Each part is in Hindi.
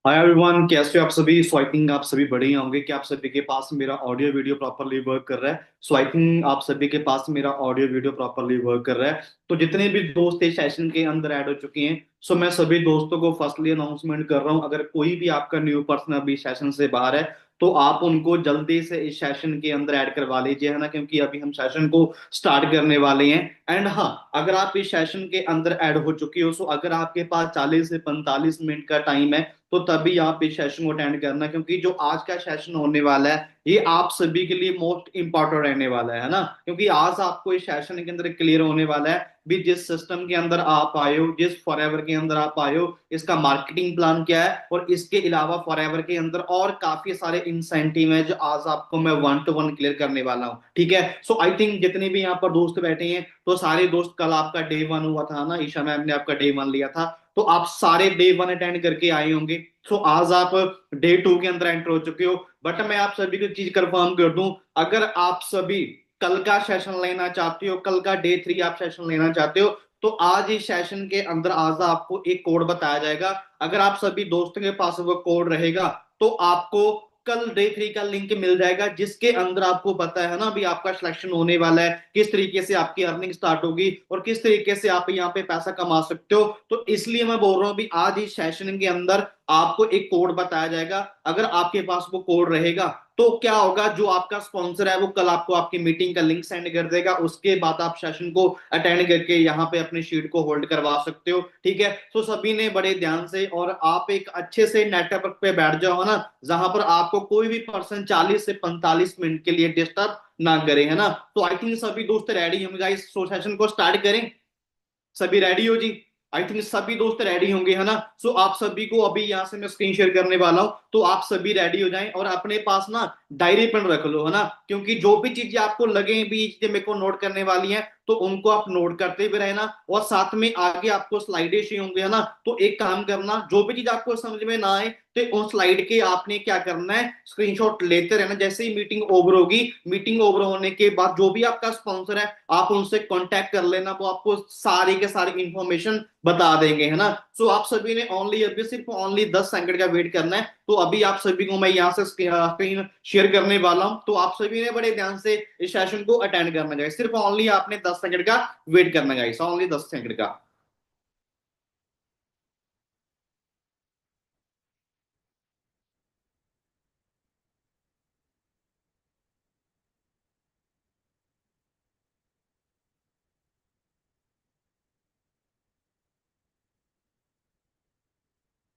हाय एवरीवन, कैसे हो आप सभी। सो आई थिंक आप सभी बढ़िया होंगे कि आप सभी के पास मेरा ऑडियो वीडियो प्रॉपरली वर्क कर रहा है। सो आई थिंक आप सभी के पास मेरा ऑडियो वीडियो प्रॉपरली वर्क कर रहा है। तो जितने भी दोस्त इस सेशन के अंदर ऐड हो चुके हैं, सो मैं सभी दोस्तों को फर्स्टली अनाउंसमेंट कर रहा हूँ, अगर कोई भी आपका न्यू पर्सन अभी सेशन से बाहर है तो आप उनको जल्दी से इस सेशन के अंदर ऐड करवा लीजिए, है ना, क्योंकि अभी हम सेशन को स्टार्ट करने वाले हैं। एंड हाँ, अगर आप इस सेशन के अंदर ऐड हो चुकी हो, सो अगर आपके पास 40 से 45 मिनट का टाइम है तो तभी आप इस सेशन को अटेंड करना, क्योंकि जो आज का सेशन होने वाला है ये आप सभी के लिए मोस्ट इंपॉर्टेंट रहने वाला है ना। क्योंकि आज आपको इस सेशन के अंदर क्लियर होने वाला है भी जिस सिस्टम के अंदर आप आए हो, जिस फॉरएवर के अंदर आप आए हो, इसका मार्केटिंग प्लान क्या है, और इसके अलावा फॉरएवर के अंदर और काफी सारे इंसेंटिव है जो आज आपको मैं वन टू वन क्लियर करने वाला हूँ। ठीक है, सो आई थिंक जितने भी यहाँ पर दोस्त बैठे हैं, तो सारे दोस्त, कल आपका डे वन हुआ था ना, ईशा मैम ने आपका डे वन लिया था, तो आप सारे डे वन अटेंड करके आए होंगे। सो आज आप डे टू के अंदर एंटर हो चुके हो। बट मैं आप सभी को चीज कंफर्म कर दूं, अगर आप सभी कल का सेशन लेना चाहते हो, कल का डे थ्री आप सेशन लेना चाहते हो, तो आज इस सेशन के अंदर आज आपको एक कोड बताया जाएगा। अगर आप सभी दोस्तों के पास वो कोड रहेगा तो आपको कल डे थ्री का लिंक मिल जाएगा, जिसके अंदर आपको पता है ना अभी आपका सिलेक्शन होने वाला है, किस तरीके से आपकी अर्निंग स्टार्ट होगी और किस तरीके से आप यहाँ पे पैसा कमा सकते हो। तो इसलिए मैं बोल रहा हूँ अभी आज इस सेशन के अंदर आपको एक कोड बताया जाएगा। अगर आपके पास वो कोड रहेगा तो क्या होगा, जो आपका स्पॉन्सर है वो कल आपको आपकी मीटिंग का लिंक सेंड कर देगा, उसके बाद आप सेशन को अटेंड करके यहाँ पे अपनी शीट को होल्ड करवा सकते हो। ठीक है, तो सभी ने बड़े ध्यान से और आप एक अच्छे से नेटवर्क पे बैठ जाओ, है ना, जहां पर आपको कोई भी पर्सन 40 से 45 मिनट के लिए डिस्टर्ब ना करे, है ना। तो आई थिंक सभी दोस्त रेडी होंगे गाइस, सो सेशन को स्टार्ट करें। सभी रेडी हो जी। आई थिंक सभी दोस्त रेडी होंगे, है ना। सो आप सभी को अभी यहाँ से मैं स्क्रीन शेयर करने वाला हूँ, तो आप सभी रेडी हो जाएं और अपने पास ना डायरी पेन रख लो, है ना, क्योंकि जो भी चीजें आपको लगे भी चीजें मेरे को नोट करने वाली हैं तो उनको आप नोट करते हुए रहना, और साथ में आगे आपको स्लाइडें शेयर होंगे, है ना। तो एक काम करना, जो भी चीज आपको समझ में ना आए तो उस स्लाइड के आपने क्या करना है, स्क्रीनशॉट लेते रहना। जैसे ही मीटिंग ओवर होगी, मीटिंग ओवर होने के बाद जो भी आपका स्पॉन्सर है आप उनसे कांटेक्ट कर लेना, वो आपको सारी के सारी इंफॉर्मेशन बता देंगे, है ना। सो आप सभी ने ओनली अभी सिर्फ ओनली 10 सेकंड का वेट करना है। तो अभी आप सभी को मैं यहाँ से स्क्रीन शेयर करने वाला हूँ, तो आप सभी ने बड़े ध्यान से इस सेशन को अटेंड करना चाहिए। सिर्फ ओनली आपने 10 सेकंड का वेट करना चाहिए, ओनली 10 सेकंड का।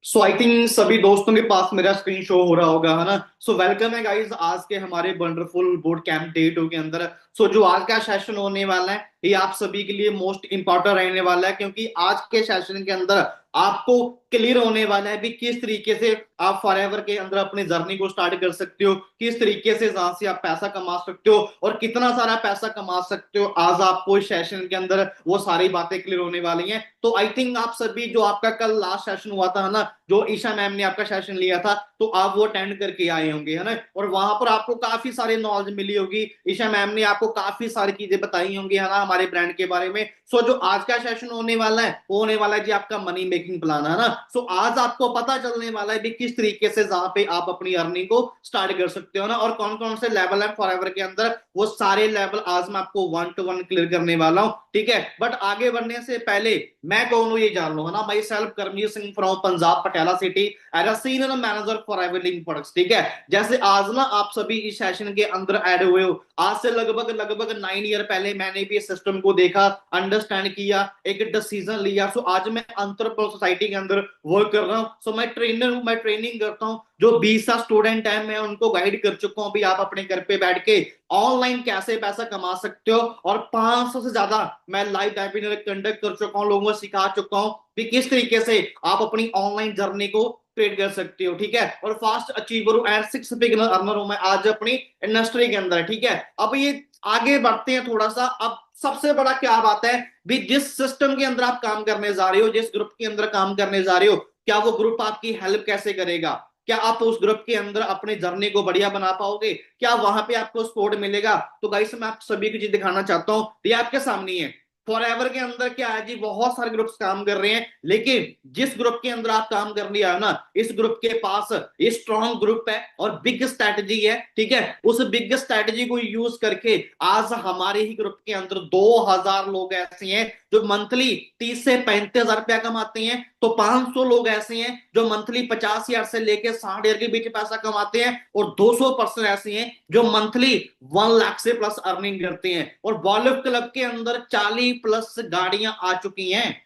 सो आई थिंक सभी दोस्तों के पास मेरा स्क्रीन शो हो रहा होगा, है ना। सो वेलकम है गाइस आज के हमारे wonderful boot camp day two के अंदर। सो जो आज का सेशन होने वाला है ये आप सभी के लिए मोस्ट इंपॉर्टेंट रहने वाला है, क्योंकि आज के सेशन के अंदर आपको क्लियर होने वाला है भी किस तरीके से आप फॉरएवर के अंदर अपनी जर्नी को स्टार्ट कर सकते हो, किस तरीके से जहां से आप पैसा कमा सकते हो और कितना सारा पैसा कमा सकते हो। आज आपको इस सेशन के अंदर वो सारी बातें क्लियर होने वाली हैं। तो आई थिंक आप सभी, जो आपका कल लास्ट सेशन हुआ था, है ना, जो ईशा मैम ने आपका सेशन लिया था, तो आप वो अटेंड करके आए होंगे, है ना, और वहां पर आपको काफी सारी नॉलेज मिली होगी। ईशा मैम ने आपको काफी सारी चीजें बताई होंगी, है ना, हमारे ब्रांड के बारे में। सो जो आज का सेशन होने वाला है वो होने वाला है जी आपका मनी मेकिंग प्लान, है ना। सो आज आपको पता चलने वाला है कि किस तरीके से जहां पे आप अपनी अर्निंग को स्टार्ट कर सकते हो ना, और कौन कौन से लेवल है फॉरएवर के अंदर, वो सारे लेवल आज मैं आपको वन टू वन क्लियर करने वाला हूँ। ठीक है, बट आगे बढ़ने से पहले मैं कौन हूँ ये जान लो, है ना। Myself Karamjeet Singh from Punjab Patiala city as a senior manager for Everlink products. ठीक है, जैसे आज ना आप सभी इस सेशन के अंदर ऐड हुए हो, आज से लगभग लगभग 9 ईयर पहले मैंने भी इस सिस्टम को देखा, अंडरस्टैंड किया, एक डिसीजन लिया। सो आज मैं अंतरप्रो सोसाइटी के अंदर वर्क कर रहा हूँ। सो मैं ट्रेनर हूँ, मैं ट्रेनिंग करता हूँ। जो 20 स्टूडेंट है मैं उनको गाइड कर चुका हूँ भी आप अपने घर पे बैठ के ऑनलाइन कैसे पैसा कमा सकते हो, और 500 से ज्यादा मैं लाइव वेबिनार कंडक्ट कर चुका हूँ, लोगों को सिखा चुका हूँ कि किस तरीके से आप अपनी ऑनलाइन जर्नी को ट्रेड कर सकते हो। ठीक है, और फास्ट अचीवर हूँ एंड सिक्स फिगर अर्नर हूँ मैं आज अपनी इंडस्ट्री के अंदर। ठीक है, अब ये आगे बढ़ते हैं थोड़ा सा। अब सबसे बड़ा क्या बात है भी, जिस सिस्टम के अंदर आप काम करने जा रहे हो, जिस ग्रुप के अंदर काम करने जा रहे हो, क्या वो ग्रुप आपकी हेल्प कैसे करेगा, क्या आप उस ग्रुप के अंदर अपने जर्नी को बढ़िया बना पाओगे, क्या वहां पे आपको सपोर्ट मिलेगा। तो गाइस मैं आप सभी को चीज दिखाना चाहता हूँ, ये आपके सामने है। फॉरएवर के अंदर क्या है जी, बहुत सारे ग्रुप्स काम कर रहे हैं, लेकिन जिस ग्रुप के अंदर आप काम कर लिया है ना, इस ग्रुप के पास ये स्ट्रॉन्ग ग्रुप है और बिग स्ट्रैटेजी है, ठीक है। उस बिग स्ट्रैटेजी को यूज करके आज हमारे ही ग्रुप के अंदर 2000 लोग ऐसे हैं जो मंथली 30 से 35 हजार रुपया कमाते हैं, तो 500 लोग ऐसे हैं जो मंथली 50 हजार से लेके 60 हजार के बीच पैसा कमाते हैं, और 200% ऐसे हैं जो मंथली 1 लाख से प्लस अर्निंग करते हैं। और बॉलीवुड क्लब के अंदर 40+ गाड़ियां आ चुकी हैं।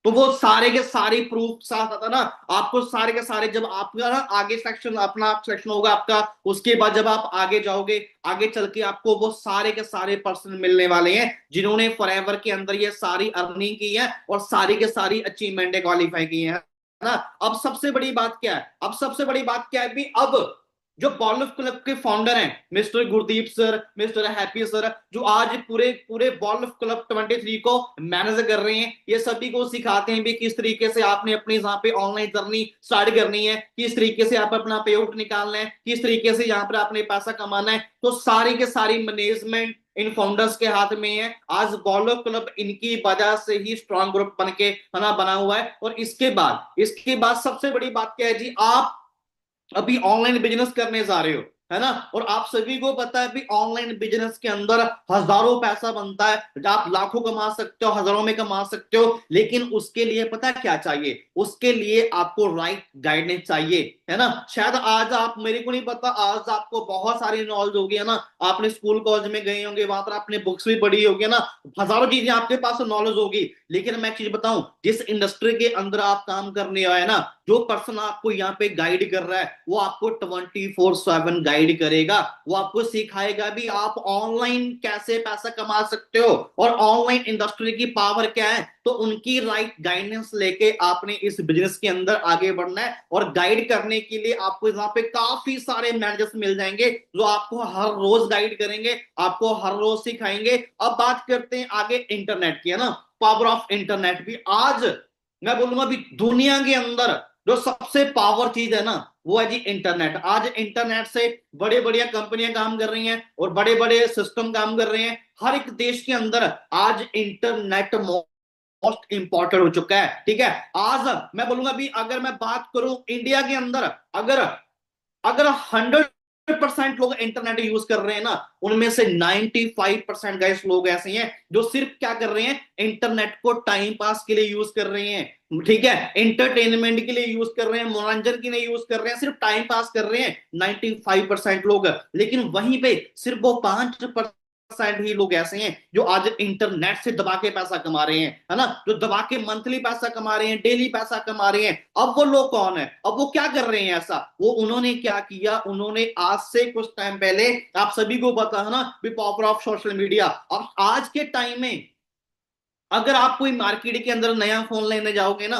तो वो सारे के सारे प्रूफ साथ आता ना, आपको सारे के सारे, जब आपका ना आगे सेक्शन, अपना सेक्शन होगा आपका, उसके बाद जब आप आगे जाओगे, आगे चल के आपको वो सारे के सारे पर्सन मिलने वाले हैं जिन्होंने फॉरएवर के अंदर ये सारी अर्निंग की है और सारी के सारी अचीवमेंट क्वालिफाई की है ना। अब सबसे बड़ी बात क्या है, अब सबसे बड़ी बात क्या है भी, अब जो बॉलिवुड क्लब के फाउंडर हैं mister Gurdeep sir, mister happy sir, जो आज पूरे पूरे बॉलिवुड क्लब 23 को मैनेज कर रहे हैं, ये सभी को सिखाते हैं भी किस तरीके से आपने अपनी यहाँ पे ऑनलाइन जर्नी स्टार्ट करनी है, किस तरीके से आप अपना पे आउट निकालना है, किस तरीके से यहाँ पर आपने पैसा कमाना है। तो सारी के सारी मैनेजमेंट इन फाउंडर्स के हाथ में है। आज बॉलिवुड क्लब इनकी वजह से ही स्ट्रॉन्ग ग्रुप बन के बना हुआ है। और इसके बाद सबसे बड़ी बात क्या है जी, आप अभी ऑनलाइन बिजनेस करने जा रहे हो, है ना, और आप सभी को पता है भी ऑनलाइन बिजनेस के अंदर हजारों पैसा बनता है, आप लाखों कमा सकते हो, हजारों में कमा सकते हो, लेकिन उसके लिए पता है क्या चाहिए, उसके लिए आपको राइट गाइडेंस चाहिए, है ना। शायद आज आप, मेरे को नहीं पता, आज आपको बहुत सारी नॉलेज होगी, है ना, आपने स्कूल कॉलेज में गए होंगे, वहां पर आपने बुक्स भी पढ़ी होगी, है ना, हजारों चीजें आपके पास नॉलेज होगी, लेकिन मैं एक चीज बताऊं, जिस इंडस्ट्री के अंदर आप काम करने आए ना, जो पर्सन आपको यहाँ पे गाइड कर रहा है वो आपको 24/7 गाइड करेगा, वो आपको सिखाएगा भी आप ऑनलाइन कैसे पैसा कमा सकते हो और ऑनलाइन इंडस्ट्री की पावर क्या है। तो उनकी राइट गाइडेंस लेके आपने इस बिजनेस के अंदर आगे बढ़ना है, और गाइड करने के लिए आपको यहाँ पे काफी सारे मैनेजर्स मिल जाएंगे जो आपको हर रोज गाइड करेंगे, आपको हर रोज सिखाएंगे। अब बात करते हैं आगे इंटरनेट की, है ना, पावर ऑफ इंटरनेट भी। आज मैं बोलूंगा भी दुनिया के अंदर जो सबसे पावर चीज है ना, वो है जी इंटरनेट। आज इंटरनेट से बड़े बड़े कंपनियां काम कर रही हैं और बड़े बड़े सिस्टम काम कर रहे हैं। हर एक देश के अंदर आज इंटरनेट मोस्ट इंपॉर्टेंट हो चुका है, ठीक है। आज मैं बोलूंगा भी, अगर मैं बात करूं इंडिया के अंदर, अगर अगर 100% लोग इंटरनेट यूज कर रहे हैं ना, उनमें से 95% गाइस लोग ऐसे हैं जो सिर्फ क्या कर रहे हैं, इंटरनेट को टाइम पास के लिए यूज कर रहे हैं, ठीक है, एंटरटेनमेंट के लिए यूज कर रहे हैं, मनोरंजन के लिए यूज कर रहे हैं, सिर्फ टाइम पास कर रहे हैं 95% लोग। लेकिन वहीं पे सिर्फ वो 5% ही लोग ऐसे हैं जो आज इंटरनेट से दबा के पैसा कमा रहे हैं, है ना, जो दबा के मंथली पैसा कमा रहे हैं, डेली पैसा कमा रहे हैं। अब वो लोग कौन है, अब वो क्या कर रहे हैं ऐसा, वो उन्होंने क्या किया, उन्होंने आज से कुछ टाइम पहले, आप सभी को पता है ना भी पावर ऑफ सोशल मीडिया। अब आज के टाइम में अगर आप कोई मार्केट के अंदर नया फोन लेने जाओगे ना,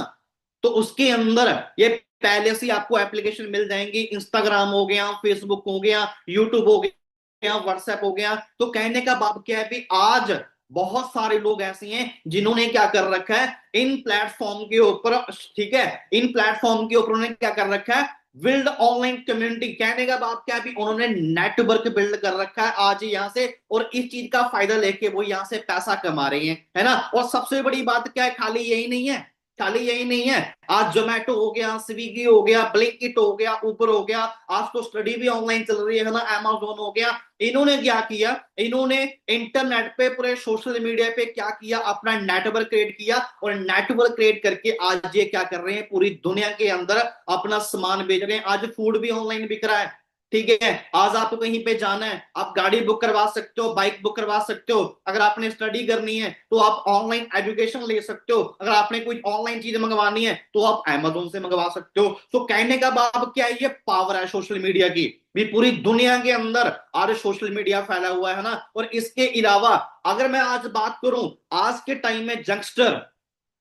तो उसके अंदर ये पहले से आपको एप्लीकेशन मिल जाएंगी, इंस्टाग्राम हो गया, फेसबुक हो गया, यूट्यूब हो गया, व्हाट्सएप हो गया। तो कहने का बात क्या है भी, आज बहुत सारे लोग ऐसे हैं जिन्होंने क्या कर रखा है इन प्लेटफॉर्म के ऊपर, ठीक है, इन प्लेटफॉर्म के ऊपर उन्होंने क्या कर रखा है, बिल्ड ऑनलाइन कम्युनिटी। कहने का बात क्या भी, उन्होंने नेटवर्क बिल्ड कर रखा है आज यहाँ से, और इस चीज का फायदा लेके वो यहाँ से पैसा कमा रहे हैं, है ना। और सबसे बड़ी बात क्या है, खाली यही नहीं है, खाली यही नहीं है, आज जोमेटो हो गया, स्विगी हो गया, ब्लिंकिट हो गया, उबर हो गया, आज तो स्टडी भी ऑनलाइन चल रही है ना, अमेजोन हो गया। इन्होंने क्या किया, इन्होंने इंटरनेट पे, पूरे सोशल मीडिया पे क्या किया, अपना नेटवर्क क्रिएट किया, और नेटवर्क क्रिएट करके आज ये क्या कर रहे हैं, पूरी दुनिया के अंदर अपना सामान बेच रहे हैं। आज फूड भी ऑनलाइन बिक रहा है, ठीक है। आज आपको कहीं पे जाना है, आप गाड़ी बुक करवा सकते हो, बाइक बुक करवा सकते हो, अगर आपने स्टडी करनी है तो आप ऑनलाइन एजुकेशन ले सकते हो, अगर आपने कोई ऑनलाइन चीज मंगवानी है तो आप अमेजोन से मंगवा सकते हो। तो कहने का बात क्या है, ये पावर है सोशल मीडिया की भी, पूरी दुनिया के अंदर आज सोशल मीडिया फैला हुआ है ना। और इसके अलावा अगर मैं आज बात करूं, आज के टाइम में यंगस्टर,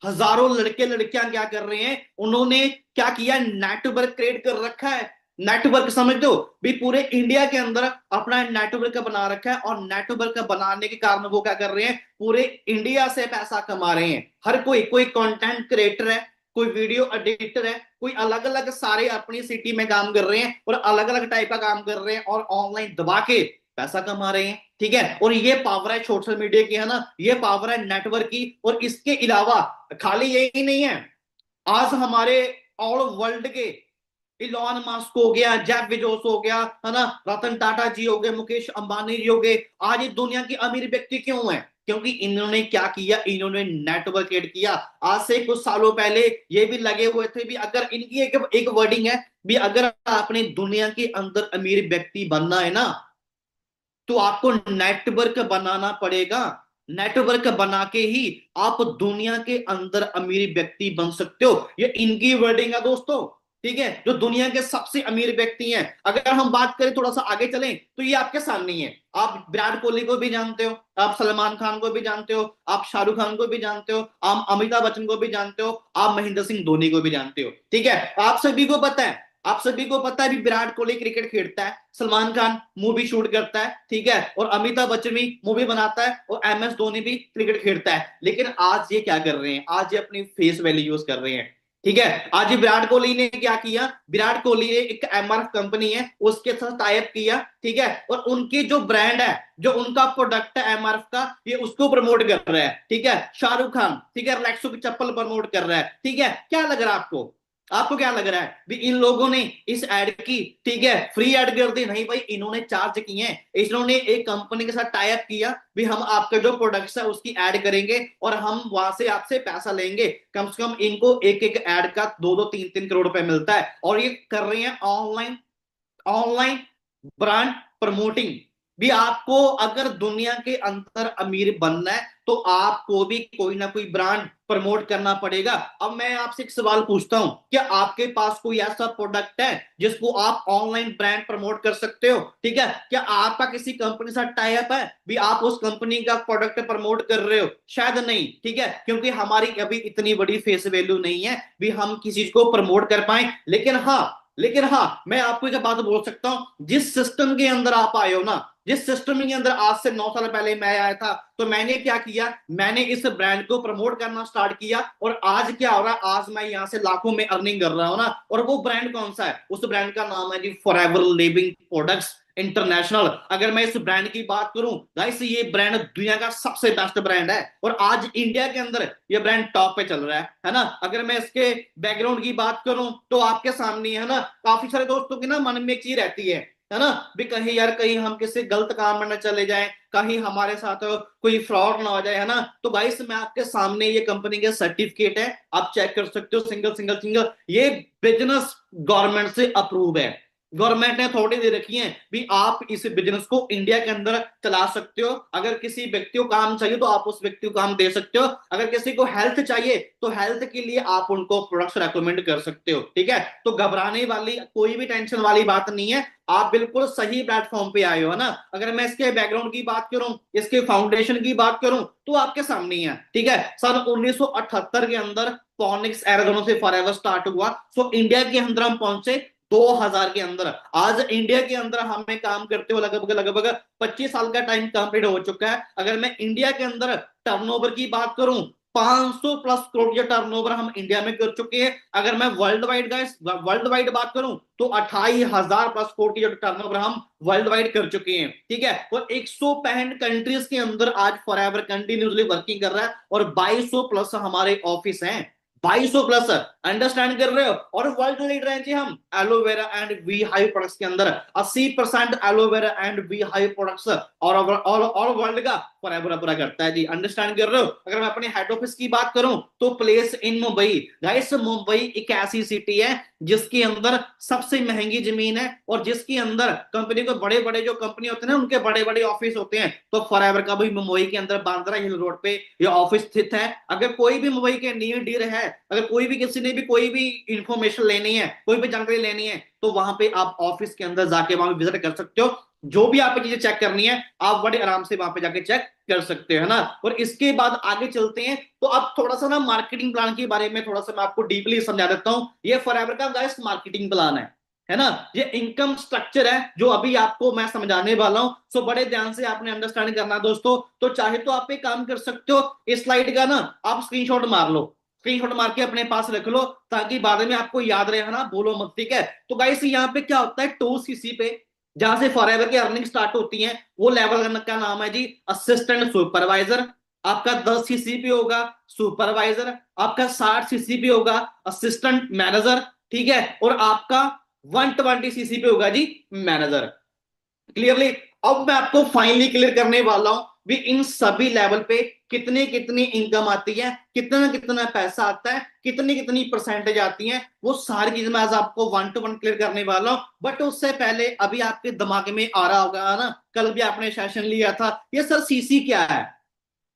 हजारों लड़के लड़कियां क्या कर रहे हैं, उन्होंने क्या किया, नेटवर्क क्रिएट कर रखा है। नेटवर्क समझ दो भी, पूरे इंडिया के अंदर अपना नेटवर्क बना रखा है, और नेटवर्क बनाने के कारण वो क्या कर रहे हैं, पूरे इंडिया से पैसा कमा रहे हैं। हर कोई कंटेंट क्रिएटर है, कोई वीडियो एडिटर है, कोई अलग अलग सारे अपनी सिटी में काम कर रहे हैं और अलग अलग टाइप का काम कर रहे हैं, और ऑनलाइन दबा के पैसा कमा रहे हैं। ठीक है, और ये पावर है सोशल मीडिया की, है ना, ये पावर है नेटवर्क की। और इसके अलावा खाली यही नहीं है, आज हमारे ऑल वर्ल्ड के इलॉन मस्क हो गया, जेफ बेजोस हो गया, है ना, रतन टाटा जी हो गए, मुकेश अंबानी जी हो गए, आज ये दुनिया के अमीर व्यक्ति क्यों हैं? क्योंकि इन्होंने क्या किया, इन्होंने नेटवर्क क्रिएट किया। आज से कुछ सालों पहले ये भी लगे हुए थे भी, अगर इनकी एक वर्डिंग है भी, अगर आपने दुनिया के अंदर अमीर व्यक्ति बनना है ना, तो आपको नेटवर्क बनाना पड़ेगा। नेटवर्क बना के ही आप दुनिया के अंदर अमीर व्यक्ति बन सकते हो। ये इनकी वर्डिंग है दोस्तों। ठीक है, जो दुनिया के सबसे अमीर व्यक्ति हैं, अगर हम बात करें थोड़ा सा आगे चलें, तो ये आपके सामने ही है। आप विराट कोहली को भी जानते हो, आप सलमान खान को भी जानते हो, आप शाहरुख खान को भी जानते हो, आप अमिताभ बच्चन को भी जानते हो, आप महेंद्र सिंह धोनी को भी जानते हो। ठीक है, आप सभी को पता है, आप सभी को पता है भी विराट कोहली क्रिकेट खेलता है, सलमान खान मूवी शूट करता है, ठीक है, और अमिताभ बच्चन भी मूवी बनाता है, और एम एस धोनी भी क्रिकेट खेलता है। लेकिन आज ये क्या कर रहे हैं, आज ये अपनी फेस वैल्यू यूज कर रहे हैं। ठीक है, आज विराट कोहली ने क्या किया, विराट कोहली ने एक एमआरएफ कंपनी है उसके साथ टाइप किया। ठीक है, और उनकी जो ब्रांड है, जो उनका प्रोडक्ट है एमआरएफ का, ये उसको प्रमोट कर रहा है। ठीक है, शाहरुख खान, ठीक है, रिलैक्सो की चप्पल प्रमोट कर रहा है। ठीक है, क्या लग रहा है आपको, आपको क्या लग रहा है भी इन लोगों ने इस एड की, ठीक है, फ्री एड कर दी? नहीं भाई, इन्होंने चार्ज किए हैं। इन्होंने एक कंपनी के साथ टाई अप किया भी, हम आपका जो प्रोडक्ट्स है उसकी ऐड करेंगे और हम वहां से आपसे पैसा लेंगे। कम से कम इनको एक एक ऐड का 2-2 3-3 करोड़ रुपए मिलता है, और ये कर रहे हैं ऑनलाइन, ऑनलाइन ब्रांड प्रमोटिंग भी। आपको अगर दुनिया के अंदर अमीर बनना है, तो आपको भी कोई ना कोई ब्रांड प्रमोट करना पड़ेगा। अब मैं आपसे एक सवाल पूछता हूं, क्या आपके पास कोई ऐसा प्रोडक्ट है जिसको आप ऑनलाइन ब्रांड प्रमोट कर सकते हो? ठीक है, क्या आपका किसी कंपनी से टाई अप है भी, आप उस कंपनी का प्रोडक्ट प्रमोट कर रहे हो? शायद नहीं। ठीक है, क्योंकि हमारी अभी इतनी बड़ी फेस वैल्यू नहीं है भी हम किसी चीज को प्रमोट कर पाए। लेकिन हाँ, मैं आपको एक बात बोल सकता हूं, जिस सिस्टम के अंदर आप आए हो ना, जिस सिस्टम के अंदर आज से 9 साल पहले मैं आया था, तो मैंने क्या किया, मैंने इस ब्रांड को प्रमोट करना स्टार्ट किया, और आज क्या हो रहा है, आज मैं यहां से लाखों में अर्निंग कर रहा हूं ना। और वो ब्रांड कौन सा है? उस ब्रांड का नाम है जी फॉरएवर लिविंग प्रोडक्ट्स इंटरनेशनल। अगर मैं इस ब्रांड की बात करूं गाइस, ये ब्रांड दुनिया का सबसे बेस्ट ब्रांड है, और आज इंडिया के अंदर ये ब्रांड टॉप पे चल रहा है ना। अगर मैं इसके बैकग्राउंड की बात करूं, तो आपके सामने है ना, काफी सारे दोस्तों के ना मन में एक चीज रहती है ना, भी कहीं यार, कहीं हम किसी गलत काम में न चले जाएं, कहीं हमारे साथ कोई फ्रॉड ना हो जाए, है ना। तो गाइस, मैं आपके सामने ये कंपनी के सर्टिफिकेट है, आप चेक कर सकते हो, सिंगल सिंगल सिंगल, ये बिजनेस गवर्नमेंट से अप्रूव है। गवर्नमेंट ने अथॉरिटी दे रखी है भी, आप इस बिजनेस को इंडिया के अंदर चला सकते हो। अगर किसी व्यक्ति को काम चाहिए, तो आप उस व्यक्ति को काम दे सकते हो। अगर किसी को हेल्थ चाहिए, तो हेल्थ के लिए आप उनको प्रोडक्ट्स रेकमेंड कर सकते हो। ठीक है, तो घबराने वाली, कोई भी टेंशन वाली बात नहीं है, आप बिल्कुल सही प्लेटफॉर्म पे आए हो, है ना। अगर मैं इसके बैकग्राउंड की बात करूं, इसके फाउंडेशन की बात करूं, तो आपके सामने ही है। ठीक है, सन 1978 के अंदर पॉनिक्स एरिज़ोना से फॉरएवर स्टार्ट हुआ। सो इंडिया के अंदर हम पहुंचे 2000 के अंदर। आज इंडिया के अंदर हमें काम करते हुए लगभग लगभग 25 साल का टाइम कंप्लीट हो चुका है। अगर मैं इंडिया के अंदर टर्नओवर की बात करूं, 500 प्लस करोड़ टर्नओवर हम इंडिया में कर चुके हैं। अगर मैं world wide guys, world wide बात करूं, तो 28,000 प्लस करोड़ की जो टर्नओवर हम वर्ल्ड वाइड कर चुके हैं। ठीक है, और 165 कंट्रीज के अंदर आज फॉरएवर कंटिन्यूसली वर्किंग कर रहा है, और 2200 प्लस हमारे ऑफिस हैं। 2200 प्लस, अंडरस्टैंड कर रहे हो? और वर्ल्ड लीडर हैं जी हम aloe vera and we high products के अंदर। 80% aloe vera and we high products और ऑल वर्ल्ड का फॉरएवर पूरा करता है जी। अंडरस्टैंड कर रहे हो? अगर मैं अपने हेड ऑफिस की बात करूं, तो place in Mumbai. Guys, Mumbai एक ऐसी सिटी है जिसके अंदर सबसे महंगी जमीन है, और जिसके अंदर कंपनी को बड़े बड़े जो कंपनी होते हैं ना, उनके बड़े बड़े ऑफिस होते हैं। तो फॉरएवर का भी मुंबई के अंदर बांद्रा हिल रोड पे ये ऑफिस स्थित है। अगर कोई भी मुंबई के नियर डियर है, अगर कोई भी, किसी ने भी कोई भी इंफॉर्मेशन लेनी है, कोई भी जानकारी लेनी है, तो वहां पे आप ऑफिस के अंदर जाके वहां पे विजिट कर सकते हो। जो भी आपको चीजें चेक करनी है, आप बड़े आराम से वहां पे जाके चेक कर सकते हो, है ना। और इसके बाद आगे चलते हैं, तो अब थोड़ा सा ना मार्केटिंग प्लान के बारे में थोड़ा सा मैं आपको डीपली समझा देता हूं। ये फॉरएवर का गाइस मार्केटिंग प्लान है ना। ये इनकम स्ट्रक्चर है जो अभी आपको मैं समझाने वाला हूं। सो बड़े ध्यान से आपने अंडरस्टैंड करना दोस्तों। तो चाहे तो आप एक काम कर सकते हो, इस स्लाइड का ना आप स्क्रीनशॉट मार लो, स्क्रीनशॉट मार के अपने पास रख लो, ताकि बाद में आपको याद रहे, है ना, बोलो मत। ठीक है, तो गाइस यहाँ पे क्या होता है, 2cc पे जहां से फॉरएवर की अर्निंग स्टार्ट होती है वो लेवल का नाम है जी असिस्टेंट सुपरवाइजर। आपका 10 सीसीपी होगा सुपरवाइजर, आपका 60 सीसीपी होगा असिस्टेंट मैनेजर, ठीक है, और आपका 120 सीसीपी होगा जी मैनेजर। क्लियरली। अब मैं आपको फाइनली क्लियर करने वाला हूं भी इन सभी लेवल पे कितनी कितनी इनकम आती है, कितना कितना पैसा आता है, कितनी कितनी परसेंटेज आती है, वो सारी चीज मैं आज आपको वन टू वन क्लियर करने वाला हूं। बट उससे पहले अभी आपके दिमाग में आ रहा होगा ना, कल भी आपने सेशन लिया था, ये सर सीसी क्या है?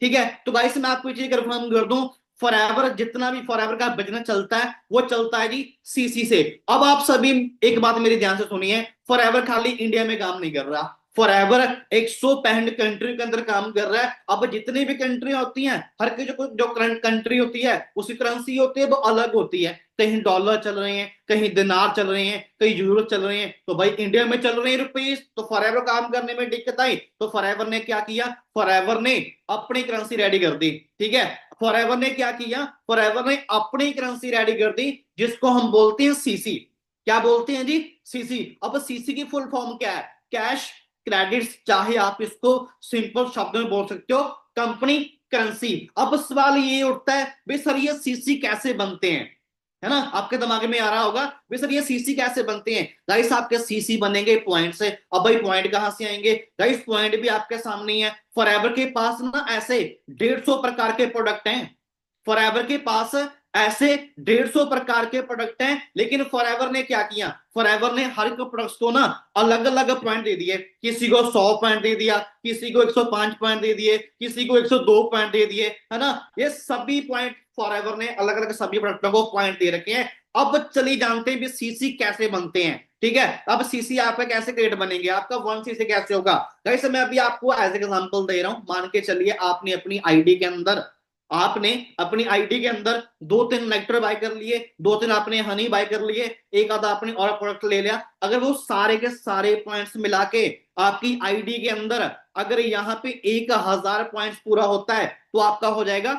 ठीक है, तो गाइस मैं आपको चीज कंफर्म कर दूं, फॉरएवर जितना भी फॉरएवर का बिजनेस चलता है वो चलता है जी सीसी से। अब आप सभी एक बात मेरी ध्यान से सुनिए, फॉरएवर खाली इंडिया में काम नहीं कर रहा, फॉरएवर 165 कंट्री के अंदर काम कर रहा है। अब जितनी भी कंट्री होती हैं, हर की जो कंट्री होती है उसकी करेंसी होती है वो अलग होती है, कहीं डॉलर चल रहे हैं, कहीं दिनार चल रहे हैं, कहीं यूरो चल रहे हैं, तो भाई इंडिया में चल रहे हैं रुपीस, तो फॉरएवर काम करने में दिक्कत आई, तो फॉरएवर ने क्या किया, फॉरएवर ने अपनी करेंसी रेडी कर दी। ठीक है, फॉरएवर ने क्या किया, फॉरएवर ने अपनी करेंसी रेडी कर दी, जिसको हम बोलते हैं सीसी। क्या बोलते हैं जी, सीसी। अब सीसी की फुल फॉर्म क्या है, कैश क्रेडिट्स, चाहे आप इसको सिंपल शब्द में बोल सकते हो कंपनी करेंसी। अब सवाल ये उठता है भाई सर ये सीसी कैसे बनते हैं, है ना, आपके दिमाग में आ रहा होगा भाई सर ये सीसी कैसे बनते हैं। गाइस आपके सीसी बनेंगे पॉइंट से। अब भाई पॉइंट कहां से आएंगे, गाइस पॉइंट भी आपके सामने ही है। फॉरएवर के पास ना ऐसे 150 प्रकार के प्रोडक्ट हैं, फॉरएवर के पास ऐसे 150 प्रकार के प्रोडक्ट हैं, लेकिन फॉरएवर ने क्या किया, फॉरएवर ने हर एक प्रोडक्ट्स को ना अलग अलग पॉइंट दे दिए, किसी को 100 पॉइंट दे दिया, किसी को 105 पॉइंट दे दिए, किसी को 102 पॉइंट दे दिए, है ना, ये सभी पॉइंट फॉरएवर ने अलग अलग सभी प्रोडक्टों को पॉइंट दे रखे हैं। अब चलिए जानते हैं भी सीसी कैसे बनते हैं। ठीक है, अब सीसी आपका कैसे क्रिएट बनेंगे, आपका 1 सीसी कैसे होगा। गाइस मैं अभी आपको एज एग्जांपल दे रहा हूं, मान के चलिए आपने अपनी आईडी के अंदर, आपने अपनी आईडी के अंदर 2-3 नेक्टर बाय कर लिए, 2-3 आपने हनी बाय कर लिए, एक आधा आपने और प्रोडक्ट ले लिया, अगर वो सारे के सारे पॉइंट्स मिला के आपकी आईडी के अंदर अगर यहाँ पे 1000 पॉइंट्स पूरा होता है तो आपका हो जाएगा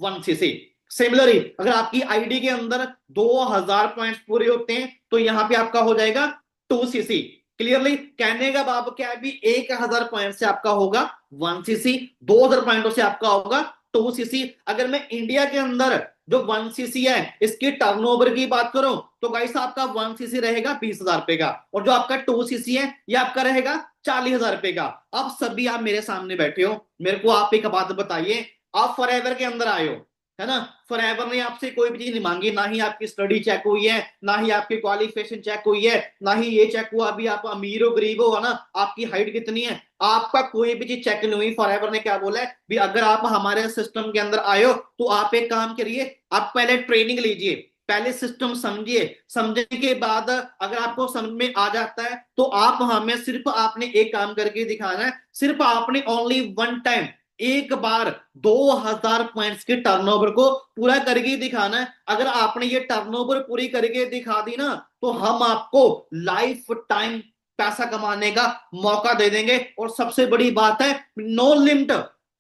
1 सीसी। सिमिलरली अगर आपकी आईडी के अंदर 2000 पॉइंट्स पूरे होते हैं तो यहाँ पे आपका हो जाएगा 2 सीसी। क्लियरली कहने का भाव क्या है भी 1000 पॉइंट से आपका होगा 1 सीसी, 2000 पॉइंटों से आपका होगा 2 सीसी। अगर मैं इंडिया के अंदर जो 1 सीसी है इसकी टर्नओवर की बात करूं तो गाइस आपका 1 सीसी रहेगा 20,000 रुपए का, और जो आपका 2 सीसी है ये आपका रहेगा 40,000 रुपए का। अब सभी आप मेरे सामने बैठे हो, मेरे को आप एक बात बताइए, आप फॉरएवर के अंदर आए हो, है ना, फॉरएवर ने आपसे कोई भी चीज नहीं मांगी, ना ही आपकी स्टडी चेक हुई है, ना ही आपकी क्वालिफिकेशन चेक हुई है, ना ही ये चेक हुआ अभी आप अमीर हो गरीब हो, है ना, आपकी हाइट कितनी है, आपका कोई भी चीज चेक नहीं हुई। फॉरएवर ने क्या बोला है भी अगर आप हमारे सिस्टम के अंदर आए हो तो आप एक काम करिए, आप पहले ट्रेनिंग लीजिए, पहले सिस्टम समझिए, समझने के बाद अगर आपको समझ में आ जाता है तो आप हमें सिर्फ आपने एक काम करके दिखाना है, सिर्फ आपने ओनली वन टाइम एक बार 2000 पॉइंट्स के टर्नओवर को पूरा करके दिखाना है। अगर आपने ये टर्नओवर पूरी करके दिखा दी ना तो हम आपको लाइफ टाइम पैसा कमाने का मौका दे देंगे। और सबसे बड़ी बात है नो लिमिट,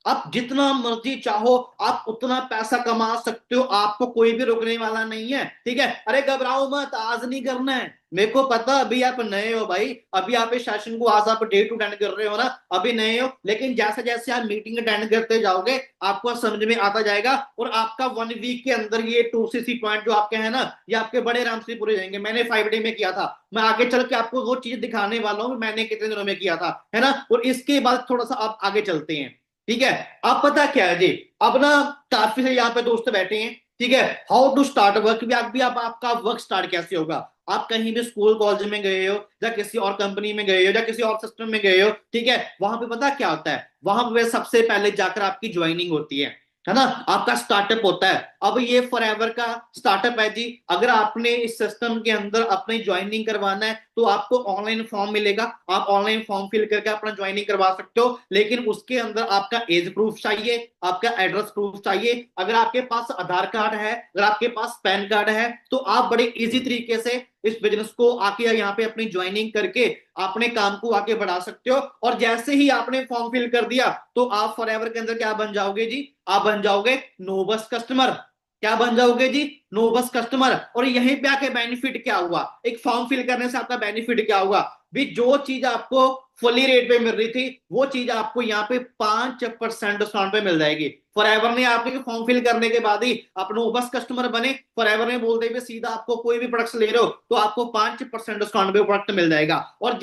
आप जितना मर्जी चाहो आप उतना पैसा कमा सकते हो, आपको कोई भी रोकने वाला नहीं है। ठीक है, अरे घबराओ मत, आज नहीं करना है, मेरे को पता अभी आप नए हो भाई, अभी आप इस सेशन को आज आप डे टू अटेंड कर रहे हो ना, अभी नए हो, लेकिन जैसे जैसे आप मीटिंग अटेंड करते जाओगे आपको समझ में आता जाएगा, और आपका 1 वीक के अंदर ये 2 सीसी पॉइंट जो आपके हैं ना ये आपके बड़े आराम से पूरे जाएंगे। मैंने 5 डे में किया था, मैं आगे चल के आपको वो चीज दिखाने वाला हूँ मैंने कितने दिनों में किया था, है ना। और इसके बाद थोड़ा सा आप आगे चलते हैं। ठीक है, अब पता क्या है जी, अब ना काफी से यहाँ पे दोस्त बैठे हैं, ठीक है, हाउ टू स्टार्ट वर्क भी, आप आपका वर्क स्टार्ट कैसे होगा। आप कहीं भी स्कूल कॉलेज में गए हो या किसी और कंपनी में गए हो या किसी और सिस्टम में गए हो, ठीक है, वहां पे पता क्या होता है, वहां पे सबसे पहले जाकर आपकी ज्वाइनिंग होती है ना, आपका स्टार्टअप होता है। अब ये फॉरएवर का स्टार्टअप है जी, अगर आपने इस सिस्टम के अंदर अपनी ज्वाइनिंग करवाना है तो आपको ऑनलाइन फॉर्म मिलेगा, आप ऑनलाइन फॉर्म फिल करके अपना ज्वाइनिंग करवा सकते हो, लेकिन उसके अंदर आपका एज प्रूफ चाहिए, आपका एड्रेस प्रूफ चाहिए। अगर आपके पास आधार कार्ड है, अगर आपके पास पैन कार्ड है तो आप बड़े इजी तरीके से इस बिजनेस को आके यहाँ पे अपनी ज्वाइनिंग करके अपने काम को आगे बढ़ा सकते हो। और जैसे ही आपने फॉर्म फिल कर दिया तो आप फॉरएवर के अंदर क्या बन जाओगे जी, आप बन जाओगे नोबस कस्टमर। क्या बन जाओगे जी? नोबस कस्टमर। और यहीं पे आके बेनिफिट क्या हुआ, एक फॉर्म फिल करने से आपका बेनिफिट क्या होगा भी, जो चीज आपको फुली रेट पे मिल रही थी वो चीज आपको यहाँ पे 5% डिस्काउंट पे मिल जाएगी। फॉरएवर ने आपके फॉर्म फिल करने के बाद ही आप नोबस कस्टमर बने, फॉरएवर ने बोलते हुए सीधा आपको कोई भी प्रोडक्ट ले रहे हो तो आपको 5% डिस्काउंट पे प्रोडक्ट मिल जाएगा। और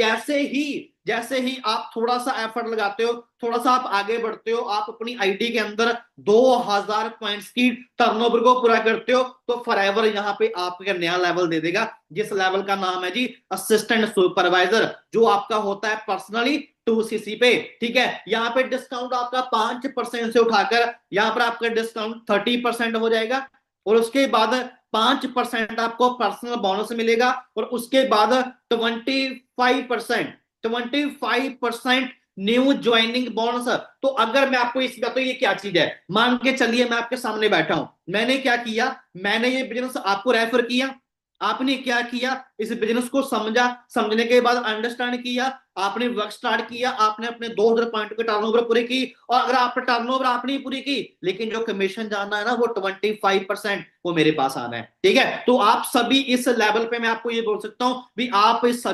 जैसे ही आप थोड़ा सा एफर्ट लगाते हो, थोड़ा सा आप आगे बढ़ते हो, आप अपनी आईडी के अंदर 2000 पॉइंट्स की टर्नओवर को पूरा करते हो, तो फॉरएवर यहाँ पे आपका नया लेवल दे देगा, जिस लेवल का नाम है जी असिस्टेंट सुपरवाइजर, जो आपका होता है पर्सनली 2cc पे। ठीक है, यहाँ पे डिस्काउंट आपका 5% से उठाकर यहाँ पर आपका डिस्काउंट 30% हो जाएगा। और उसके बाद 5% आपको पर्सनल बोनस मिलेगा। और उसके बाद 25% न्यू ज्वाइनिंग बोनस। तो अगर मैं आपको इस बात, तो ये क्या चीज है, मान के चलिए मैं आपके सामने बैठा हूं, मैंने क्या किया, मैंने ये बिजनेस आपको रेफर किया, आपने क्या किया, इस बिजनेस को समझा, समझने के बाद अंडरस्टैंड किया, आपने वर्क स्टार्ट किया, आपने अपने 2000 पॉइंट के टर्नओवर पूरे की। और अगर आप टर्नओवर आपने पूरी की, लेकिन जो कमीशन जाना है ना वो 25%, वो मेरे पास आना है। ठीक है, तो आप सभी इस लेवल पे, मैं आपको ये बोल सकता हूं भी आप इस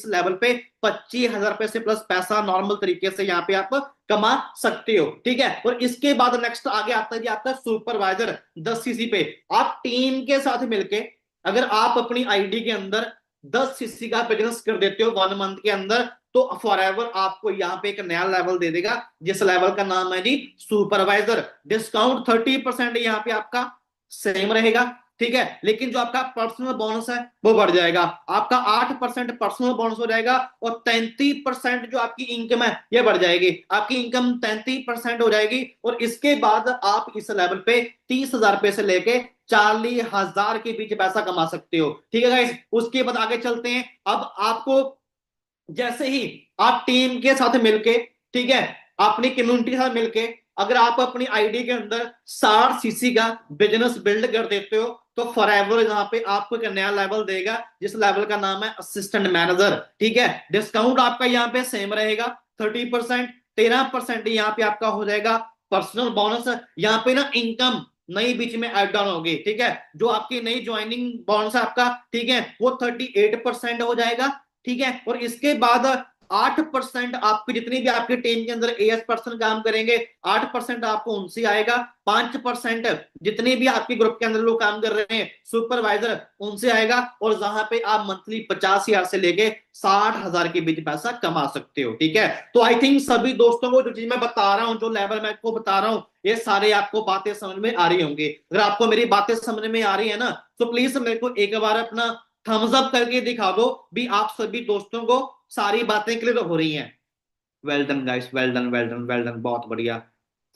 लेवल पे 25,000 रुपए से प्लस पैसा नॉर्मल तरीके से यहाँ पे आप कमा सकते हो। ठीक है, और इसके बाद नेक्स्ट आगे आता है जी आपका सुपरवाइजर 10cc पे। आप टीम के साथ मिलके अगर आप अपनी आईडी के अंदर 10cc का बिजनेस कर देते हो 1 मंथ के अंदर, तो फॉरएवर आपको यहाँ पे एक नया लेवल दे देगा, जिस लेवल का नाम है जी सुपरवाइजर। डिस्काउंट 30% यहाँ पे आपका सेम रहेगा। ठीक है, लेकिन जो आपका पर्सनल बोनस है वो बढ़ जाएगा, आपका 8% पर्सनल बोनस हो जाएगा। और 33% जो आपकी इनकम है ये बढ़ जाएगी, आपकी इनकम 33% हो जाएगी। और इसके बाद आप इस लेवल पे 30,000 रुपए से लेके 40,000 के बीच पैसा कमा सकते हो। ठीक है गाइस, उसके बाद आगे चलते हैं। अब आपको जैसे ही आप टीम के साथ मिलके, ठीक है, अपनी कम्युनिटी के साथ मिलके अगर आप अपनी आईडी के अंदर 60cc का बिजनेस बिल्ड कर देते हो, तो फॉरएवर यहाँ पे आपको एक नया लेवल देगा, जिस लेवल का नाम है असिस्टेंट मैनेजर। ठीक है, डिस्काउंट आपका यहाँ पे सेम रहेगा 30%। 13% यहाँ पे आपका हो जाएगा पर्सनल बोनस। यहाँ पे ना इनकम नई बीच में ऐड डाउन होगी। ठीक है, जो आपकी नई ज्वाइनिंग बोनस है आपका, ठीक है, वो 38% हो जाएगा। ठीक है, और इसके बाद 8% आपकी जितनी भी आपकी टीम के अंदर एएस पर्सन काम करेंगे, 8% आपको उनसे आएगा। 5% जितने भी आपके ग्रुप के अंदर लोग काम कर रहे हैं सुपरवाइजर, उनसे आएगा। और जहां पे आप मंथली 50,000 से लेके 60,000 के बीच पैसा कमा सकते हो। ठीक है, तो आई थिंक सभी दोस्तों को जो चीज मैं बता रहा हूँ, जो लेवल मैं आपको बता रहा हूँ, ये सारे आपको बातें समझ में आ रही होंगी। अगर आपको मेरी बातें समझ में आ रही है ना, तो प्लीज मेरे को एक बार अपना थम्स अप करके दिखा दो भी आप सभी दोस्तों को सारी बातें क्लियर हो रही हैं। Well done guys, well done, well done, well done, बहुत बढ़िया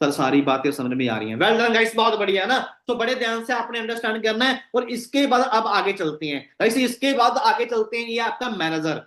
सर, सारी बातें समझ में आ रही हैं। वेल डन गाइस, बहुत बढ़िया है ना। तो बड़े ध्यान से आपने अंडरस्टैंड करना है। और इसके बाद अब आगे चलते हैं गाइस, इसके बाद आगे चलते हैं, ये आपका मैनेजर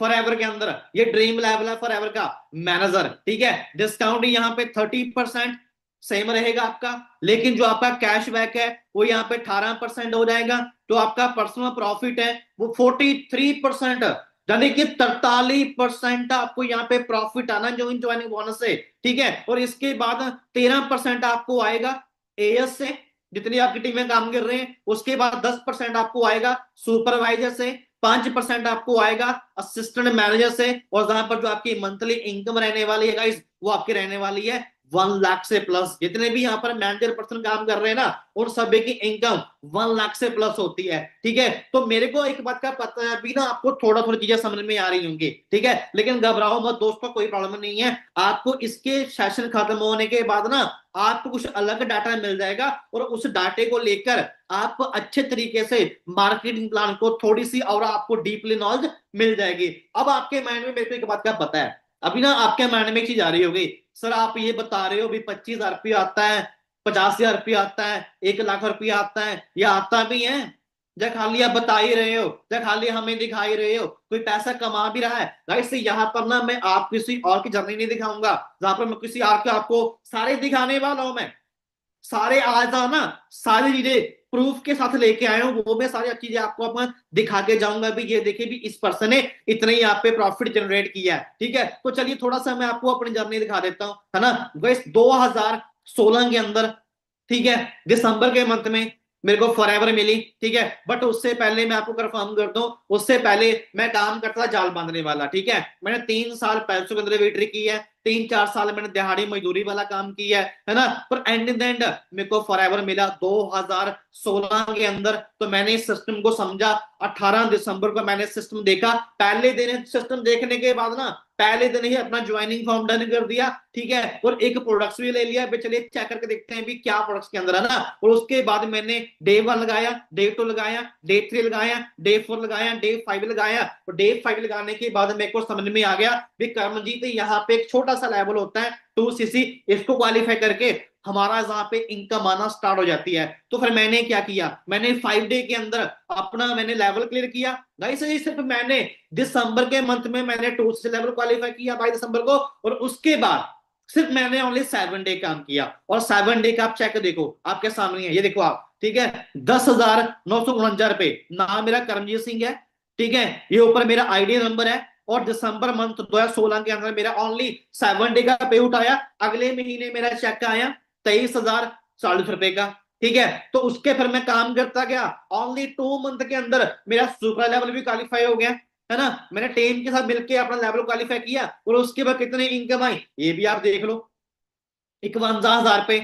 फॉरएवर के अंदर, ये ड्रीम लेवल है फॉरएवर का मैनेजर। ठीक है, डिस्काउंट यहाँ पे 30% सेम रहेगा आपका, लेकिन जो आपका कैशबैक है वो यहाँ पे 18% हो जाएगा। तो आपका पर्सनल प्रॉफिट है वो 43%, यानी कि 43% आपको यहाँ पे प्रॉफिट आना जो इन ज्वाइनिंग बोनस से। ठीक है, और इसके बाद 13% आपको आएगा एएस से, जितनी आपकी टीम में काम कर रहे हैं। उसके बाद 10% आपको आएगा सुपरवाइजर से, 5% आपको आएगा असिस्टेंट मैनेजर से। और जहां पर जो आपकी मंथली इनकम रहने वाली है गाइस, वो आपकी रहने वाली है 1 लाख से प्लस। जितने भी यहाँ पर मैनेजर पर्सन काम कर रहे हैं ना, उन सभी की इनकम 1 लाख से प्लस होती है। ठीक है, तो मेरे को एक बात का पता है, अभी ना आपको थोड़ा थोड़ी चीजें समझ में आ रही होंगी। ठीक है, लेकिन घबराओ मत दोस्तों, कोई प्रॉब्लम नहीं है। आपको इसके सेशन खत्म होने के बाद ना आपको कुछ अलग डाटा मिल जाएगा, और उस डाटे को लेकर आप अच्छे तरीके से मार्केटिंग प्लान को थोड़ी सी और आपको डीपली नॉलेज मिल जाएगी। अब आपके माइंड में मेरे को एक बात का पता है, अभी ना आपके माइंड में एक चीज आ रही होगी, सर आप ये बता रहे हो भी 25,000 रुपया आता है, 50,000 रुपया आता है, 1 लाख रुपया आता है, या आता भी है, या खाली आप बता ही रहे हो, या खाली हमें दिखा ही रहे हो, कोई पैसा कमा भी रहा है? गाइस यहाँ पर ना मैं आप किसी और की जर्नी नहीं दिखाऊंगा, जहां पर मैं किसी और के आपको सारे दिखाने वाला हूं। मैं सारे आज ना सारी चीजें प्रूफ के साथ लेके आए हूं, वो मैं सारी चीजें आपको अपना दिखा के जाऊंगा भी, ये देखिए भी इस पर्सन ने इतने ही आप पे प्रॉफिट जनरेट किया है। ठीक है, तो चलिए थोड़ा सा मैं आपको अपनी जर्नी दिखा देता हूं, है ना। गाइस 2016 के अंदर ठीक है। दिसंबर के मंथ में मेरे को फॉरएवर मिली, ठीक है। बट उससे पहले मैं आपको कंफर्म कर दूं, उससे पहले मैं काम करता था जाल बांधने वाला, ठीक है। मैंने 3 साल पैसों के अंदर वेटरी की है, 3-4 साल मैंने दिहाड़ी मजदूरी वाला काम किया है ना। पर एंड इन द एंड मेरे को फॉरएवर मिला 2016 के अंदर। तो मैंने इस सिस्टम को समझा। 18 दिसंबर को मैंने सिस्टम देखा। पहले दिन सिस्टम देखने के बाद ना, पहले दिन ही अपना ज्वाइनिंग फॉर्म डन कर दिया, ठीक है। और एक प्रोडक्ट्स भी ले लिया, चलिए चेक करके देखते हैं भी क्या प्रोडक्ट्स के अंदर है ना। और उसके बाद मैंने डे 1 लगाया, डे 2 लगाया, डे 3 लगाया, डे 4 लगाया, डे 5 लगाया। और डे 5 लगाने के बाद मेरे को समझ में आ गया भी कर्मजीत यहाँ पे एक छोटा सा लेवल होता है 2cc, इसको क्वालिफाई करके हमारा यहाँ पे इनकम आना स्टार्ट हो जाती है। तो फिर मैंने क्या किया, मैंने 5 डे के अंदर अपना मैंने लेवल क्लियर किया। गाइस सिर्फ मैंने दिसंबर के मंथ में मैंने 2cc लेवल क्वालिफाई किया 22 दिसंबर को। और उसके बाद सिर्फ मैंने ओनली 7 डे काम किया। और 7 डे का आप चेक देखो, आपके सामने है, ये देखो आप, ठीक है। 10,949 रुपए, नाम मेरा करमजीत सिंह है, ठीक है। ये ऊपर मेरा आईडी नंबर है। और दिसंबर मंथ 2016 के अंदर मेरा ओनली 7 डे का पे उठ आया। अगले महीने मेरा चेक आया 23,040 रुपए का, ठीक है। तो उसके फिर मैं काम करता गया। ओनली 2 मंथ के अंदर मेरा सुपर लेवल भी क्वालिफाई हो गया, है ना। मैंने टीम के साथ मिलकर अपना लेवल क्वालिफाई किया। और उसके बाद कितने इनकम आई ये भी आप देख लो, 51,000 रुपए,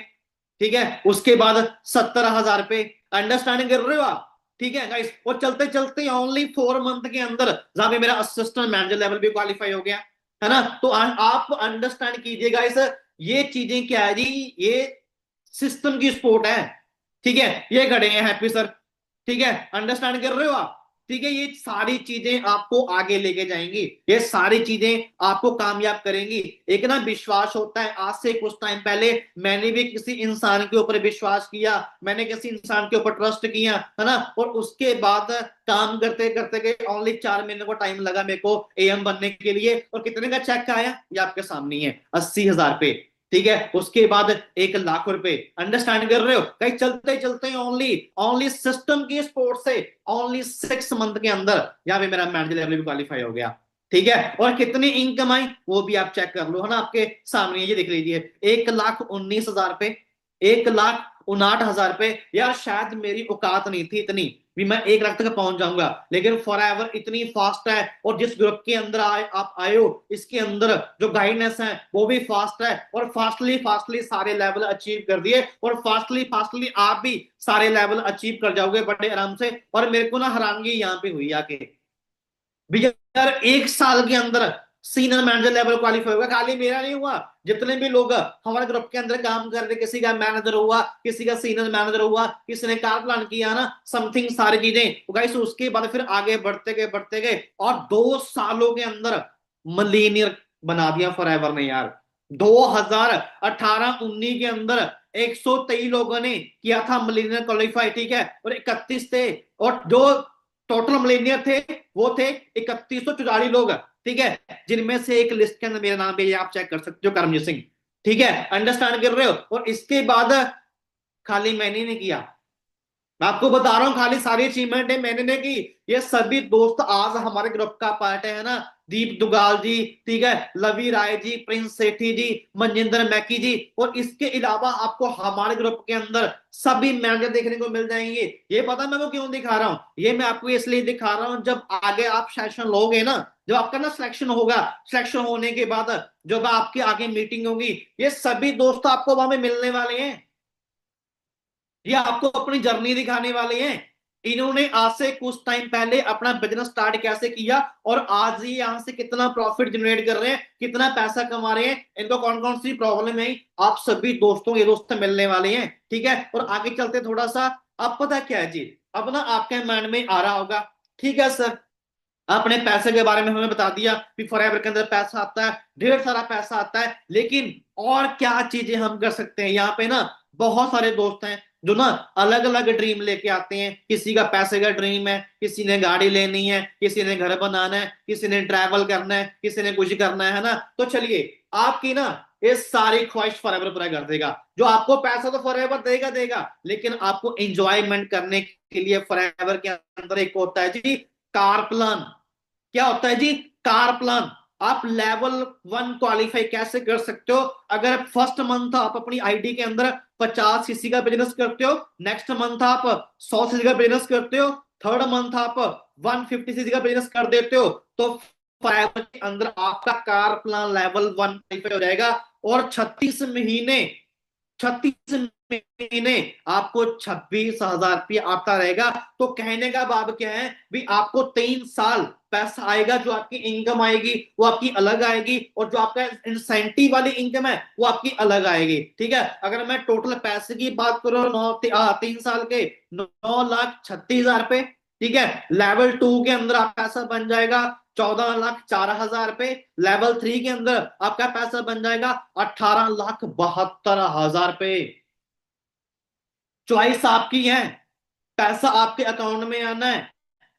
ठीक है। उसके बाद 17,000 रुपए। अंडरस्टैंडिंग कर रहे हो आप, ठीक है गाइस। और चलते चलते ओनली 4 मंथ के अंदर जहां पे मेरा असिस्टेंट मैनेजर लेवल भी क्वालिफाई हो गया, है ना। तो आप अंडरस्टैंड कीजिए गाइस, ये चीजें क्या है जी, ये सिस्टम की सपोर्ट है, ठीक है। ये खड़े हैं हैप्पी सर, ठीक है। अंडरस्टैंड कर रहे हो आप, ठीक है। ये सारी चीजें आपको आगे लेके जाएंगी, ये सारी चीजें आपको कामयाब करेंगी। एक ना विश्वास होता है, आज से कुछ टाइम पहले मैंने भी किसी इंसान के ऊपर विश्वास किया, मैंने किसी इंसान के ऊपर ट्रस्ट किया, है ना। और उसके बाद काम करते करते गए, ओनली 4 महीने को टाइम लगा मेरे को एएम बनने के लिए। और कितने का चेक आया ये आपके सामने है, 80,000 रुपए, ठीक है। उसके बाद 1 लाख रुपए। अंडरस्टैंड कर रहे हो कहीं, चलते चलते ओनली ओनली सिस्टम की सपोर्ट से ओनली 6 मंथ के अंदर यहाँ पे मेरा मैनेजर लेवल भी क्वालिफाई हो गया, ठीक है। और कितनी इनकम आई वो भी आप चेक कर लो, है ना, आपके सामने ये देख लीजिए, 1,19,000 रुपए, 1,59,000 रुपए। यार शायद मेरी औकात नहीं थी इतनी भी मैं 1 लाख तक पहुंच जाऊंगा, लेकिन फॉरएवर इतनी फास्ट है। और जिस ग्रुप के अंदर आप आए हो, इसके अंदर जो गाइडेंस है वो भी फास्ट है। और फास्टली फास्टली सारे लेवल अचीव कर दिए। और फास्टली फास्टली आप भी सारे लेवल अचीव कर जाओगे बड़े आराम से। और मेरे को ना हैरानगी यहाँ पे हुई आके भी, यार 1 साल के अंदर सीनियर मैनेजर लेवल क्वालिफाई होगा। खाली मेरा नहीं हुआ, जितने भी लोग हमारे ग्रुप के अंदर काम कर रहे, किसी का मैनेजर हुआ, किसी का सीनियर मैनेजर हुआ, किसी ने कार प्लान किया ना, समथिंग सारी चीजें। तो गाइस उसके बाद फिर आगे बढ़ते गए और 2 सालों के अंदर मिलीनियर बना दिया फॉरएवर ने यार। 2018-19 के अंदर 123 लोगों ने किया था मिलीनियर क्वालिफाई, ठीक है। और 31 थे। और जो टोटल मिलेनियर थे वो थे 3144 लोग, ठीक है। जिनमें से एक लिस्ट के अंदर मेरा नाम भी आप चेक कर सकते हो, करमजीत सिंह, ठीक है। अंडरस्टैंड कर रहे हो। और इसके बाद खाली मैंने नहीं किया, मैं आपको बता रहा हूं, खाली सारी अचीवमेंट है मैंने नहीं की। ये सभी दोस्त आज हमारे ग्रुप का पार्ट है ना। दीप दुगाल जी, ठीक है, लवी राय जी, प्रिंस सेठी जी, मनजिंदर मैकी जी। और इसके अलावा आपको हमारे ग्रुप के अंदर सभी मैनेजर देखने को मिल जाएंगे। ये पता मैं वो क्यों दिखा रहा हूं, ये मैं आपको इसलिए दिखा रहा हूं, जब आगे आप सेशन लोगे ना, जब आपका ना सिलेक्शन होगा, सिलेक्शन होने के बाद जब आपकी आगे मीटिंग होगी, ये सभी दोस्त आपको वहां पे मिलने वाले हैं। ये आपको अपनी जर्नी दिखाने वाले हैं। इन्होंने आज से कुछ टाइम पहले अपना बिजनेस स्टार्ट कैसे किया और आज ही यहां से कितना प्रॉफिट जनरेट कर रहे हैं, कितना पैसा कमा रहे हैं, इनको कौन कौन सी प्रॉब्लम है, आप सभी दोस्तों ये दोस्त मिलने वाले हैं, ठीक है। और आगे चलते थोड़ा सा, अब पता क्या है जी, अब ना आपके माइंड में आ रहा होगा, ठीक है सर, आपने पैसे के बारे में हमें बता दिया कि फॉरएवर के अंदर पैसा आता है, ढेर सारा पैसा आता है, लेकिन और क्या चीजें हम कर सकते हैं। यहाँ पे ना बहुत सारे दोस्त हैं जो ना अलग अलग ड्रीम लेके आते हैं। किसी का पैसे का ड्रीम है, किसी ने गाड़ी लेनी है, किसी ने घर बनाना है, किसी ने ट्रैवल करना है, किसी ने कुछ करना है ना। तो चलिए आपकी ना ये सारी ख्वाहिश फॉरएवर पूरा कर देगा। जो आपको पैसा तो फॉरएवर देगा देगा, लेकिन आपको एंजॉयमेंट करने के लिए फॉरएवर के अंदर एक होता है जी कार प्लान। क्या होता है जी, कार प्लान। आप लेवल 1 क्वालिफाई कैसे कर सकते हो? अगर फर्स्ट मंथ आप अपनी आईडी के अंदर 50 सीसी का बिजनेस करते हो, नेक्स्ट मंथ आप 100 सीसी का बिजनेस करते हो, थर्ड मंथ आप 150 सीसी का बिजनेस कर देते हो, तो फाइबर के अंदर आपका कार प्लान लेवल 1 क्वालिफाई हो जाएगा। और 36 महीने आपको 26,000 रुपया आता रहेगा। तो कहने का भाव क्या है भी, आपको 3 साल पैसा आएगा, जो आपकी इनकम आएगी वो आपकी अलग आएगी, और जो आपका इंसेंटिव वाली इनकम है वो आपकी अलग आएगी। ठीक है, अगर मैं टोटल पैसे की बात करूं, 3 साल के 9,36,000 रुपए। ठीक है, लेवल 2 के अंदर आपका पैसा बन जाएगा 14,04,000 रुपए। लेवल 3 के अंदर आपका पैसा बन जाएगा 18,72,000 रुपए। चॉइस आपकी है, पैसा आपके अकाउंट में आना है।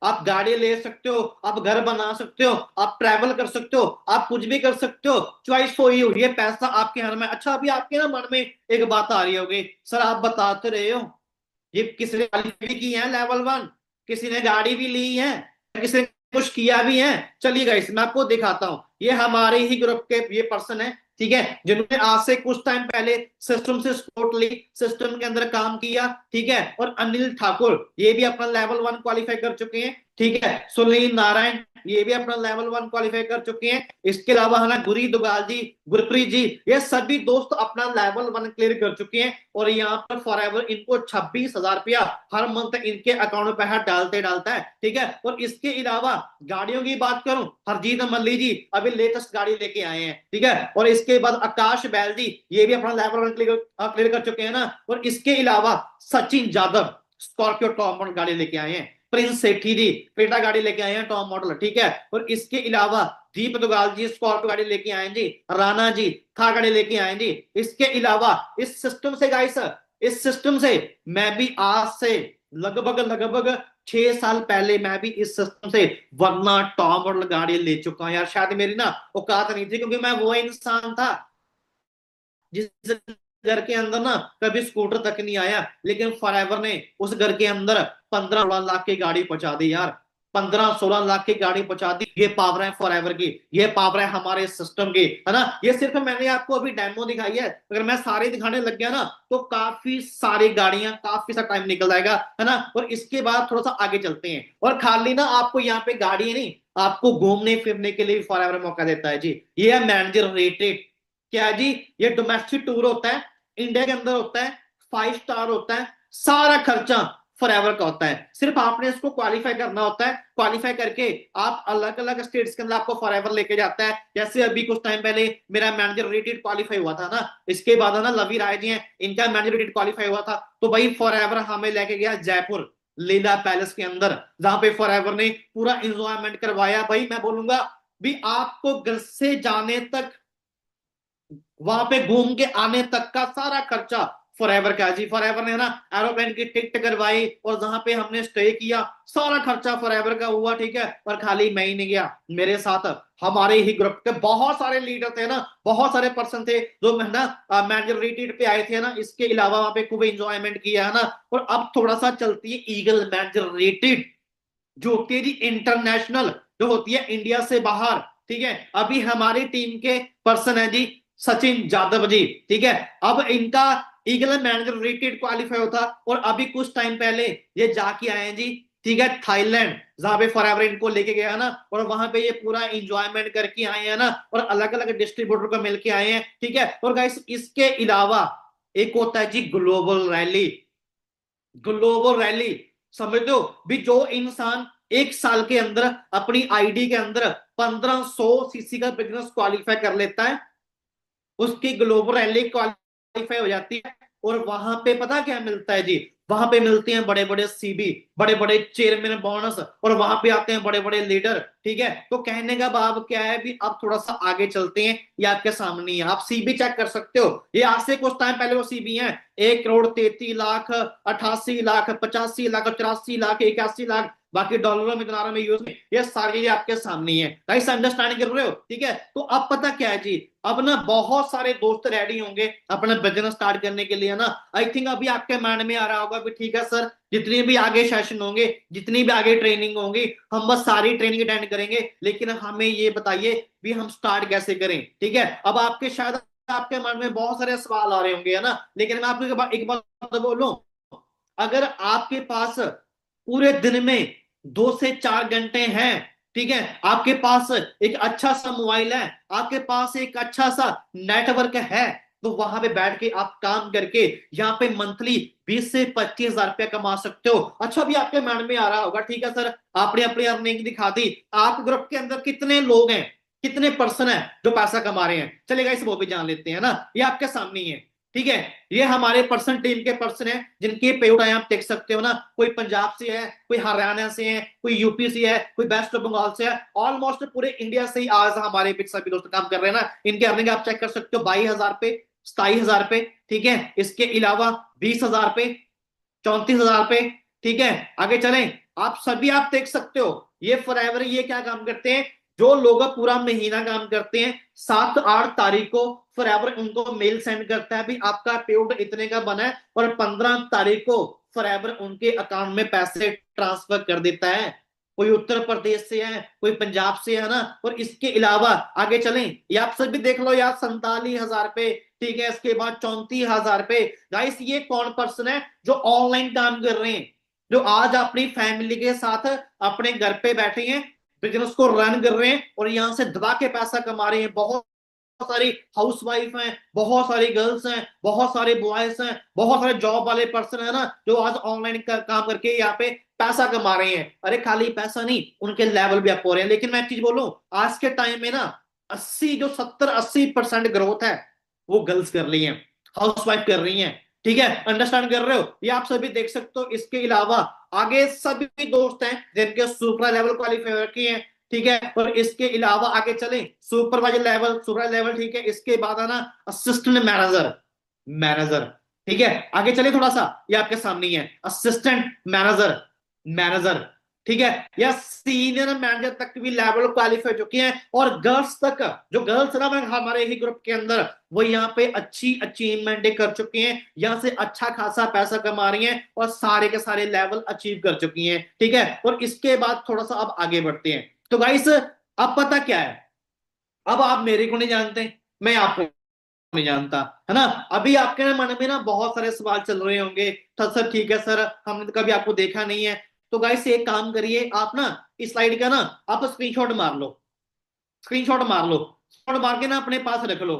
आप गाड़ी ले सकते हो, आप घर बना सकते हो, आप ट्रैवल कर सकते हो, आप कुछ भी कर सकते हो, चॉइस तो यही हो रही है, पैसा आपके हाथ में। अच्छा, अभी आपके ना मन में एक बात आ रही होगी, सर आप बताते रहे हो ये किसी ने क्वालिफाई की है लेवल 1, किसी ने गाड़ी भी ली है, किसी ने कुछ किया भी है। चलिए गाइस, मैं आपको दिखाता हूँ, ये हमारे ही ग्रुप के ये पर्सन है, ठीक है, जिन्होंने आज से कुछ टाइम पहले सिस्टम से सपोर्ट ली, सिस्टम के अंदर काम किया। ठीक है, और अनिल ठाकुर ये भी अपना लेवल 1 क्वालिफाई कर चुके हैं। ठीक है, सुनील नारायण ये भी अपना लेवल 1 क्वालिफाई कर चुके हैं। इसके अलावा है ना गुरी दुगाल जी, गुरप्रीत जी, ये सभी दोस्त अपना लेवल 1 क्लियर कर चुके हैं। और यहाँ पर फॉरएवर इनको 26,000 रुपया हर मंथ इनके अकाउंट में पैसा डालते डालता है। ठीक है, और इसके अलावा गाड़ियों की बात करूं, हरजीत मल्ली जी अभी लेटेस्ट गाड़ी लेके आए हैं। ठीक है, और इसके बाद आकाश बैल जी ये भी अपना लेवल 1 क्लियर कर चुके हैं ना। और इसके अलावा Sachin Yadav Scorpio top model गाड़ी लेके आए हैं। प्रिंस सेठी जी क्रेटा गाड़ी लेके आए हैं टॉप मॉडल। ठीक है, और इसके अलावा दीप दुगाल जी स्कॉर्पियो गाड़ी लेके आए जी। राणा जी था गाड़ी लेके आए जी। इसके अलावा इस सिस्टम से गाइस, इस सिस्टम से मैं भी आज से लगभग लगभग 6 साल पहले मैं भी इस सिस्टम से वरना टॉप मॉडल गाड़ी ले चुका हूं यार। शायद मेरी ना औकात नहीं थी, क्योंकि मैं वो इंसान था जिस घर के अंदर ना कभी स्कूटर तक नहीं आया, लेकिन फॉरएवर ने उस घर के अंदर 15-16 लाख की गाड़ी पहुंचा दी यार। 15-16 लाख की गाड़ी पहुंचा दी। ये पावर है फॉरएवर की, ये पावर है हमारे सिस्टम की, है ना। ये सिर्फ मैंने आपको अभी डेमो दिखाई है, अगर मैं सारी दिखाने लग गया ना तो काफी सारी गाड़ियां, काफी सा टाइम निकल जाएगा, है ना। और इसके बाद थोड़ा सा आगे चलते हैं, और खाली ना आपको यहाँ पे गाड़ी नहीं, आपको घूमने फिरने के लिए फॉरएवर मौका देता है जी। ये है मैनेजर रेटेड। क्या है जी? ये डोमेस्टिक टूर होता है, इंडिया के अंदर होता है, 5 स्टार होता है, सारा खर्चा फॉरएवर का होता है। सिर्फ आपने इसको क्वालिफाई करना होता है, क्वालिफाई करके आप अलग अलग स्टेट्स के अंदर आपको फॉरएवर लेके जाता है। जैसे अभी कुछ टाइम पहले मेरा मैनेजर रेटेड क्वालिफाई हुआ था ना, इसके बाद ना लवी राय जी हैं, इनका मैनेजर रेटेड क्वालिफाई हुआ था, तो भाई फॉरएवर हमें लेके गया जयपुर लीला पैलेस के अंदर, जहां पे फॉरएवर ने पूरा इंजॉयमेंट करवाया। भाई मैं बोलूंगा भी आपको घर से जाने तक, वहां पे घूम के आने तक का सारा खर्चा फॉरएवर का जी। फॉरएवर ने ना एरोप्लेन की टिकट करवाई, और जहां पे हमने स्टे किया सारा खर्चा फॉरएवर का हुआ। ठीक है, और खाली मैं ही नहीं गया, मेरे साथ हमारे ही ग्रुप के बहुत सारे लीडर थे ना, बहुत सारे पर्सन थे जो ना मैनेजर रिट्रीट पे आए थे ना। इसके अलावा वहां पे खूब एंजॉयमेंट किया है ना। और अब थोड़ा सा चलती है ईगल मैनेजर रिट्रीट, जो होती है जी इंटरनेशनल, जो होती है इंडिया से बाहर। ठीक है, अभी हमारी टीम के पर्सन है जी सचिन यादव जी। ठीक है, अब इनका ईगल मैनेजर रेटेड क्वालिफाई होता, और अभी कुछ टाइम पहले ये जाके आए हैं जी। ठीक है, थाईलैंड, जहां पे फॉरएवर इनको लेके गया ना, और वहां पे ये पूरा इंजॉयमेंट करके आए हैं ना, और अलग अलग डिस्ट्रीब्यूटर को मिलके आए हैं। ठीक है, और गाइस इसके अलावा एक होता है जी ग्लोबल रैली। ग्लोबल रैली समझ दो भी, जो इंसान 1 साल के अंदर अपनी आईडी के अंदर 1500 सीसी का बिजनेस क्वालिफाई कर लेता है, उसकी ग्लोबल रैली क्वालिफाई हो जाती है। और वहां पे पता क्या मिलता है जी? वहां पे मिलते हैं बड़े बड़े सीबी, बड़े बड़े चेयरमैन बोनस, और वहां पे आते हैं बड़े बड़े लीडर। ठीक है, तो कहने का भाव क्या है भी, अब थोड़ा सा आगे चलते हैं, ये आपके सामने है, आप सीबी चेक कर सकते हो। ये आज से कुछ टाइम पहले वो सीबी है, 1,33,00,000, 88,00,000, 85,00,000, 84,00,000, 81,00,000, बाकी डॉलरों में, दिनारों में, यूएस में, ये सारी चीजें आपके सामने ही है। गाइस अंडरस्टैंड कर रहे हो? ठीक है, तो अब पता क्या है जी, अब ना बहुत सारे दोस्त रेडी होंगे अपना बिजनेस स्टार्ट करने के लिए ना। आई थिंक अभी आपके माइंड में आ रहा होगा कि ठीक है सर, जितनी भी आगे सेशन होंगे, जितनी भी आगे ट्रेनिंग होंगी, हम बस सारी ट्रेनिंग अटेंड करेंगे, लेकिन हमें ये बताइए भी हम स्टार्ट कैसे करें। ठीक है, अब आपके शायद आपके मन में बहुत सारे सवाल आ रहे होंगे, है ना। लेकिन मैं आपको एक बात तो बोलूं, अगर आपके पास पूरे दिन में 2 से 4 घंटे हैं, ठीक है, आपके पास एक अच्छा सा मोबाइल है, आपके पास एक अच्छा सा नेटवर्क है, तो वहां पे बैठ के आप काम करके यहाँ पे मंथली 20 से 25 हजार रुपया कमा सकते हो। अच्छा, भी आपके माइंड में आ रहा होगा, ठीक है सर, आपने अपनी अर्निंग दिखा दी, आप ग्रुप के अंदर कितने लोग हैं, कितने पर्सन है जो पैसा कमा रहे हैं, चलेगा इस वो भी जान लेते हैं ना। ये आपके सामने ही है, ठीक है। ये हमारे पर्सन, टीम के पर्सन हैं जिनके पे उठाए आप देख सकते हो ना। कोई पंजाब से है, कोई हरियाणा से है, कोई यूपी से है, कोई वेस्ट बंगाल से है, ऑलमोस्ट पूरे इंडिया से ही आज हमारे बीच सभी दोस्त काम कर रहे हैं ना। इनके अर्निंग आप चेक कर सकते हो, 22 हजार पे, 27 हजार पे, ठीक है, इसके अलावा 20 हजार पे, 34 हजार पे, ठीक है। आगे चलें, आप सभी आप देख सकते हो, ये फॉरएवर ये क्या काम करते हैं, जो लोग पूरा महीना काम करते हैं, 7-8 तारीख को फॉरएवर उनको मेल सेंड करता है भी आपका पेआउट इतने का बना है, और 15 तारीख को फॉरएवर उनके अकाउंट में पैसे ट्रांसफर कर देता है। कोई उत्तर प्रदेश से है, कोई पंजाब से है ना। और इसके अलावा आगे चलें, ये आप सभी देख लो यार, 47 हजार पे, ठीक है, इसके बाद 34 हजार पे। गाइस ये कौन पर्सन है जो ऑनलाइन काम कर रहे हैं, जो आज अपनी फैमिली के साथ अपने घर पे बैठे हैं, बिजनेस को रन कर रहे हैं और यहां से दबा के पैसा कमा रहे हैं। बहुत सारी हाउसवाइफ हैं, बहुत सारी गर्ल्स हैं, बहुत सारे बॉयज हैं, बहुत सारे जॉब वाले पर्सन है ना, जो आज ऑनलाइन काम करके यहाँ पे पैसा कमा रहे हैं। अरे खाली पैसा नहीं, उनके लेवल भी अप हो रहे हैं। लेकिन मैं एक चीज बोलूं, आज के टाइम में ना 70-80% ग्रोथ है वो गर्ल्स कर रही हैं, हाउसवाइफ कर रही हैं। ठीक है, अंडरस्टैंड कर रहे हो? ये आप सभी देख सकते हो। इसके अलावा आगे सभी दोस्त हैं जिनके सुपर लेवल क्वालिफाई किए हैं, ठीक है। और इसके अलावा आगे चले, सुपरवाइजर लेवल, सुपर लेवल, ठीक है। इसके बाद आना असिस्टेंट मैनेजर, मैनेजर, ठीक है। आगे चले थोड़ा सा, ये आपके सामने ही है, असिस्टेंट मैनेजर, मैनेजर, ठीक है। या सीनियर मैनेजर तक भी लेवल क्वालिफाई चुके हैं। और गर्ल्स तक, जो गर्ल्स ना हमारे ही ग्रुप के अंदर, वो यहाँ पे अच्छी अचीवमेंट कर चुके हैं, यहाँ से अच्छा खासा पैसा कमा रही हैं और सारे के सारे लेवल अचीव कर चुकी हैं, ठीक है। और इसके बाद थोड़ा सा अब आगे बढ़ते हैं। तो गाइस अब पता क्या है, अब आप मेरे को नहीं जानते, मैं आपको नहीं जानता, है ना। अभी आपके मन में ना बहुत सारे सवाल चल रहे होंगे, तो सर ठीक है सर, हमने तो कभी आपको देखा नहीं है। तो गाइस एक काम करिए, आप ना इस स्लाइड का ना आप स्क्रीनशॉट मार लो, स्क्रीनशॉट मार लो, स्क्रीनशॉट मार के ना अपने पास रख लो,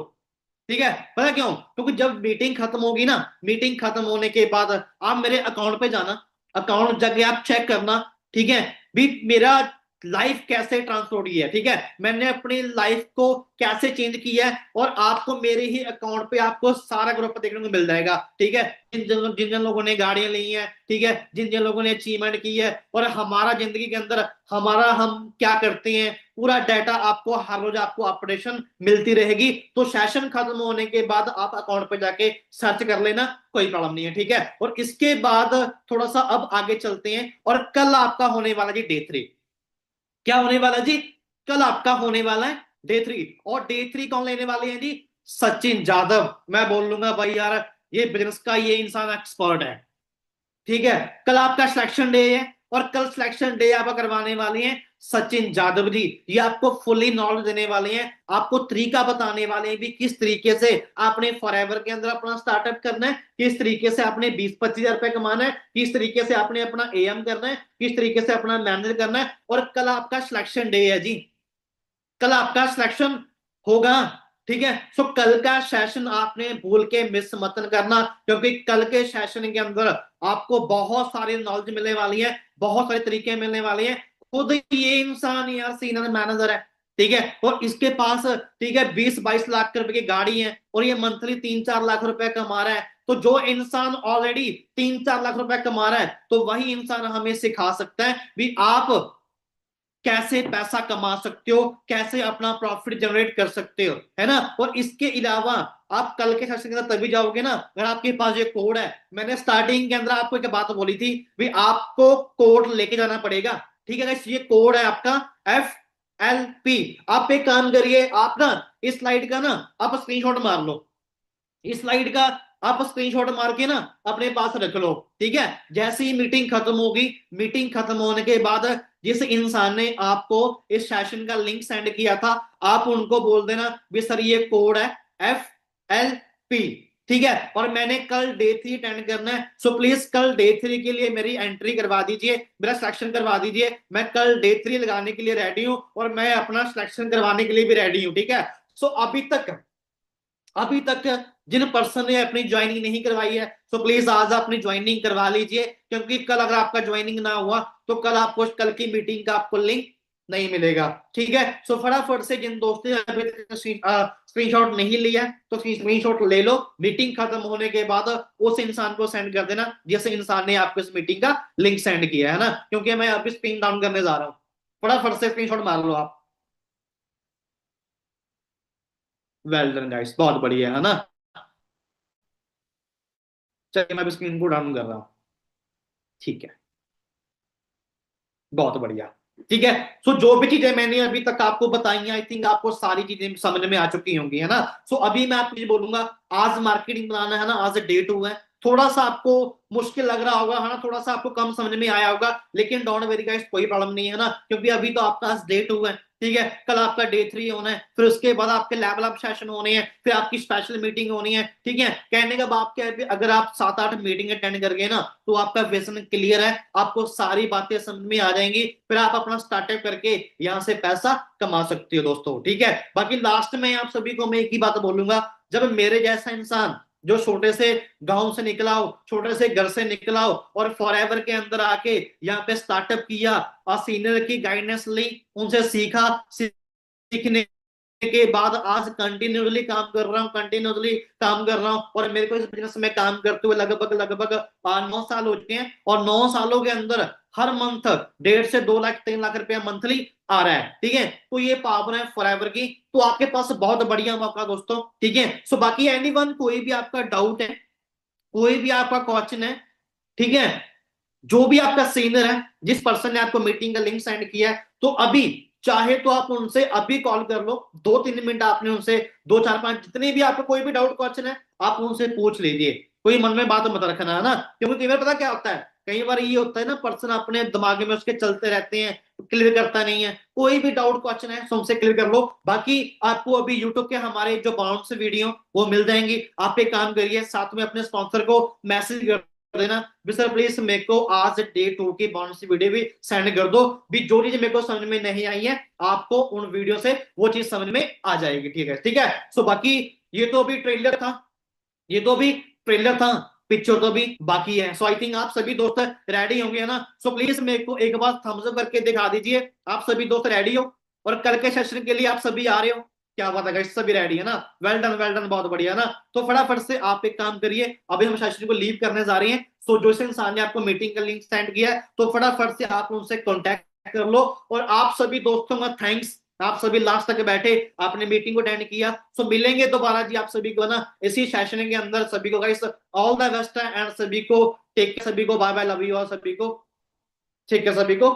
ठीक है। पता क्यों? क्योंकि जब मीटिंग खत्म होगी ना, मीटिंग खत्म होने के बाद आप मेरे अकाउंट पे जाना, अकाउंट जाके आप चेक करना, ठीक है, भी मेरा लाइफ कैसे ट्रांसफर हुई है, ठीक है, मैंने अपनी लाइफ को कैसे चेंज किया है। और आपको मेरे ही अकाउंट पे आपको सारा ग्रुप देखने को मिल जाएगा, ठीक है। जिन जिन लोगों ने गाड़ियां ली हैं, ठीक है, जिन जिन लोगों ने अचीवमेंट की है, और हमारा जिंदगी के अंदर हमारा हम क्या करते हैं, पूरा डाटा आपको हर रोज आपको अपडेशन मिलती रहेगी। तो सेशन खत्म होने के बाद आप अकाउंट पे जाके सर्च कर लेना, कोई प्रॉब्लम नहीं है, ठीक है। और इसके बाद थोड़ा सा अब आगे चलते हैं, और कल आपका होने वाला जी डे 3। क्या होने वाला जी? कल आपका होने वाला है डे 3। और डे 3 कौन लेने वाले हैं जी? सचिन जाधव। मैं बोल लूंगा भाई यार, ये बिजनेस का ये इंसान एक्सपर्ट है, ठीक है। कल आपका सिलेक्शन डे है, और कल सिलेक्शन डे आप करवाने वाले हैं सचिन जादव जी। ये आपको फुली नॉलेज देने वाले हैं, आपको तरीका बताने वाले हैं भी किस तरीके से आपने फॉरएवर के अंदर अपना स्टार्टअप करना है, किस तरीके से आपने 20-25 हजार रुपए कमाना है, किस तरीके से आपने अपना एएम करना है, किस तरीके से अपना मैनेज करना है। और कल आपका सिलेक्शन डे है जी, कल आपका सिलेक्शन होगा, ठीक है। सो कल का सेशन आपने भूल के मिस मत करना, क्योंकि कल के सेशन के अंदर आपको बहुत सारी नॉलेज मिलने वाली है, बहुत सारे तरीके मिलने वाले हैं। खुद ये इंसान यार सीनियर मैनेजर है, ठीक है, और इसके पास, ठीक है, 20-22 लाख रुपए की गाड़ी है, और ये मंथली 3-4 लाख रुपए कमा रहा है। तो जो इंसान ऑलरेडी 3-4 लाख रुपए कमा रहा है, तो वही इंसान हमें सिखा सकता है भी आप कैसे पैसा कमा सकते हो, कैसे अपना प्रॉफिट जनरेट कर सकते हो, है ना। और इसके अलावा आप कल के सेशन के अंदर तभी जाओगे ना अगर आपके पास ये कोड है। मैंने स्टार्टिंग के अंदर आपको एक बात बोली थी भी आपको कोड लेके जाना पड़ेगा। ठीक है गाइस, ये कोड है आपका FLP। आप एक काम करिए, आप ना इस स्लाइड का ना आप स्क्रीनशॉट मार लो। इस स्लाइड का आप स्क्रीनशॉट मार के ना अपने पास रख लो। ठीक है, जैसे ही मीटिंग खत्म होगी, मीटिंग खत्म होने के बाद जिस इंसान ने आपको इस सेशन का लिंक सेंड किया था, आप उनको बोल देना भी सर ये कोड है FLP। ठीक है, और मैंने कल डे 3 अटेंड करना है, सो प्लीज कल डे 3 के लिए मेरी एंट्री करवा दीजिए, मेरा सिलेक्शन करवा दीजिए। मैं कल डे 3 लगाने के लिए रेडी हूं और मैं अपना सिलेक्शन करवाने के लिए भी रेडी हूं। ठीक है, सो अभी तक जिन पर्सन ने अपनी ज्वाइनिंग नहीं करवाई है, तो प्लीज आज अपनी ज्वाइनिंग करवा लीजिए, क्योंकि कल अगर आपका ज्वाइनिंग ना हुआ तो कल आपको कल की मीटिंग का आपको लिंक नहीं मिलेगा। ठीक है, सो फटाफट से जिन दोस्तों ने अभी तक स्क्रीनशॉट नहीं लिया तो स्क्रीनशॉट ले लो। मीटिंग खत्म होने के बाद उस इंसान को सेंड कर देना जिस इंसान ने आपको इस मीटिंग का लिंक सेंड किया है ना, क्योंकि मैं अभी स्क्रीन डाउन करने जा रहा हूँ। फटाफट से स्क्रीनशॉट मार लो आप। वेल डन गाइस, बहुत बढ़िया है ना। चलिए मैं अभी स्क्रीन को डाउन कर रहा हूँ। ठीक है, बहुत बढ़िया। ठीक है, सो जो भी चीजें मैंने अभी तक आपको बताई, आई थिंक आपको सारी चीजें समझ में आ चुकी होंगी, है ना। सो अभी मैं आपको ये बोलूंगा, आज मार्केटिंग बनाना है ना, आज डे 2 है। थोड़ा सा आपको मुश्किल लग रहा होगा, है ना, थोड़ा सा आपको कम समझ में आया होगा, लेकिन डोंट वेरी गाइस, कोई प्रॉब्लम नहीं है ना, क्योंकि अभी तो आपका आज डे 2 है। ठीक है, कल आपका डे 3 होना है, फिर उसके बाद आपके लैब लैब सेशन होने हैं, फिर आपकी स्पेशल मीटिंग होनी है। ठीक है, कहने का बात क्या है, अगर आप 7-8 मीटिंग अटेंड कर गए ना तो आपका विजन क्लियर है, आपको सारी बातें समझ में आ जाएंगी, फिर आप अपना स्टार्टअप करके यहाँ से पैसा कमा सकते हो दोस्तों। ठीक है, बाकी लास्ट में आप सभी को मैं एक ही बात बोलूंगा, जब मेरे जैसा इंसान जो छोटे से गांव से निकला हो, छोटे से घर से निकला हो और फॉरएवर के अंदर आके यहाँ पे स्टार्टअप किया और सीनियर की गाइडेंस ली, उनसे सीखा, सीखने के बाद आज कंटिन्यूसली काम कर रहा हूँ और मेरे को इस बिजनेस में काम करते हुए लगभग लगभग 9 साल हो चुके हैं, और 9 सालों के अंदर हर मंथ 1.5 से 2 लाख 3 लाख रुपया मंथली आ रहा है। ठीक है, तो ये पावर है फॉरएवर की, तो आपके पास बहुत बढ़िया मौका दोस्तों। ठीक है, सो बाकी एनीवन कोई भी आपका डाउट है, कोई भी आपका क्वेश्चन है, ठीक है, जो भी आपका सीनियर है, जिस पर्सन ने आपको मीटिंग का लिंक सेंड किया है, तो अभी चाहे तो आप उनसे अभी कॉल कर लो, 2-3 मिनट आपने उनसे, 2-4-5 जितने भी आपको कोई भी डाउट क्वेश्चन है आप उनसे पूछ लीजिए, कोई मन में बात मत रखना, है ना, क्योंकि कई बार पता क्या होता है, कई बार ये होता है ना, पर्सन अपने दिमाग में उसके चलते रहते हैं, क्लियर करता नहीं है। कोई भी डाउट क्वेश्चन है तो उनसे क्लियर कर लो। बाकी आपको अभी यूट्यूब के हमारे जो बाउंस वीडियो वो मिल जाएंगी, आप एक काम करिए, साथ में अपने स्पॉन्सर को मैसेज कर देना भी सर प्लीज मेरे को आज डे 2 की बाउंड्री वीडियो भी सेंड कर दो, भी जो चीज मेरे को समझ में नहीं आई है आपको उन वीडियो से वो चीज समझ में आ जाएगी। ठीक है, ठीक है, सो बाकी ये तो अभी ट्रेलर था, ये तो अभी ट्रेलर था, पिक्चर तो अभी बाकी है। सो आई थिंक आप सभी दोस्त रेडी होंगे, है ना। सो प्लीज मेरे को एक बार थम्स अप करके दिखा दीजिए आप सभी दोस्त रेडी हो, और कल के सेशन के लिए आप सभी आ रहे हो। क्या बात है गाइस, सभी रेडी है ना, वेल डन वेल डन, बहुत बढ़िया ना। तो फटाफट से आप एक काम करिए, अभी हम सेशन को लीव करने जा रहे हैं, सो जो इंसान ने आपको मीटिंग का लिंक सेंड किया है तो फटाफट से आप उनसे कॉन्टेक्ट कर लो। और आप सभी दोस्तों का थैंक्स, आप सभी लास्ट तक बैठे, आपने मीटिंग को अटेंड किया। सो मिलेंगे दोबारा जी आप सभी को ना इसी सेशन के अंदर। सभी को गाइस ऑल द बेस्ट है, एंड सभी को टेक, सभी को बाय बाय, लव यू और सभी को, ठीक है सभी को।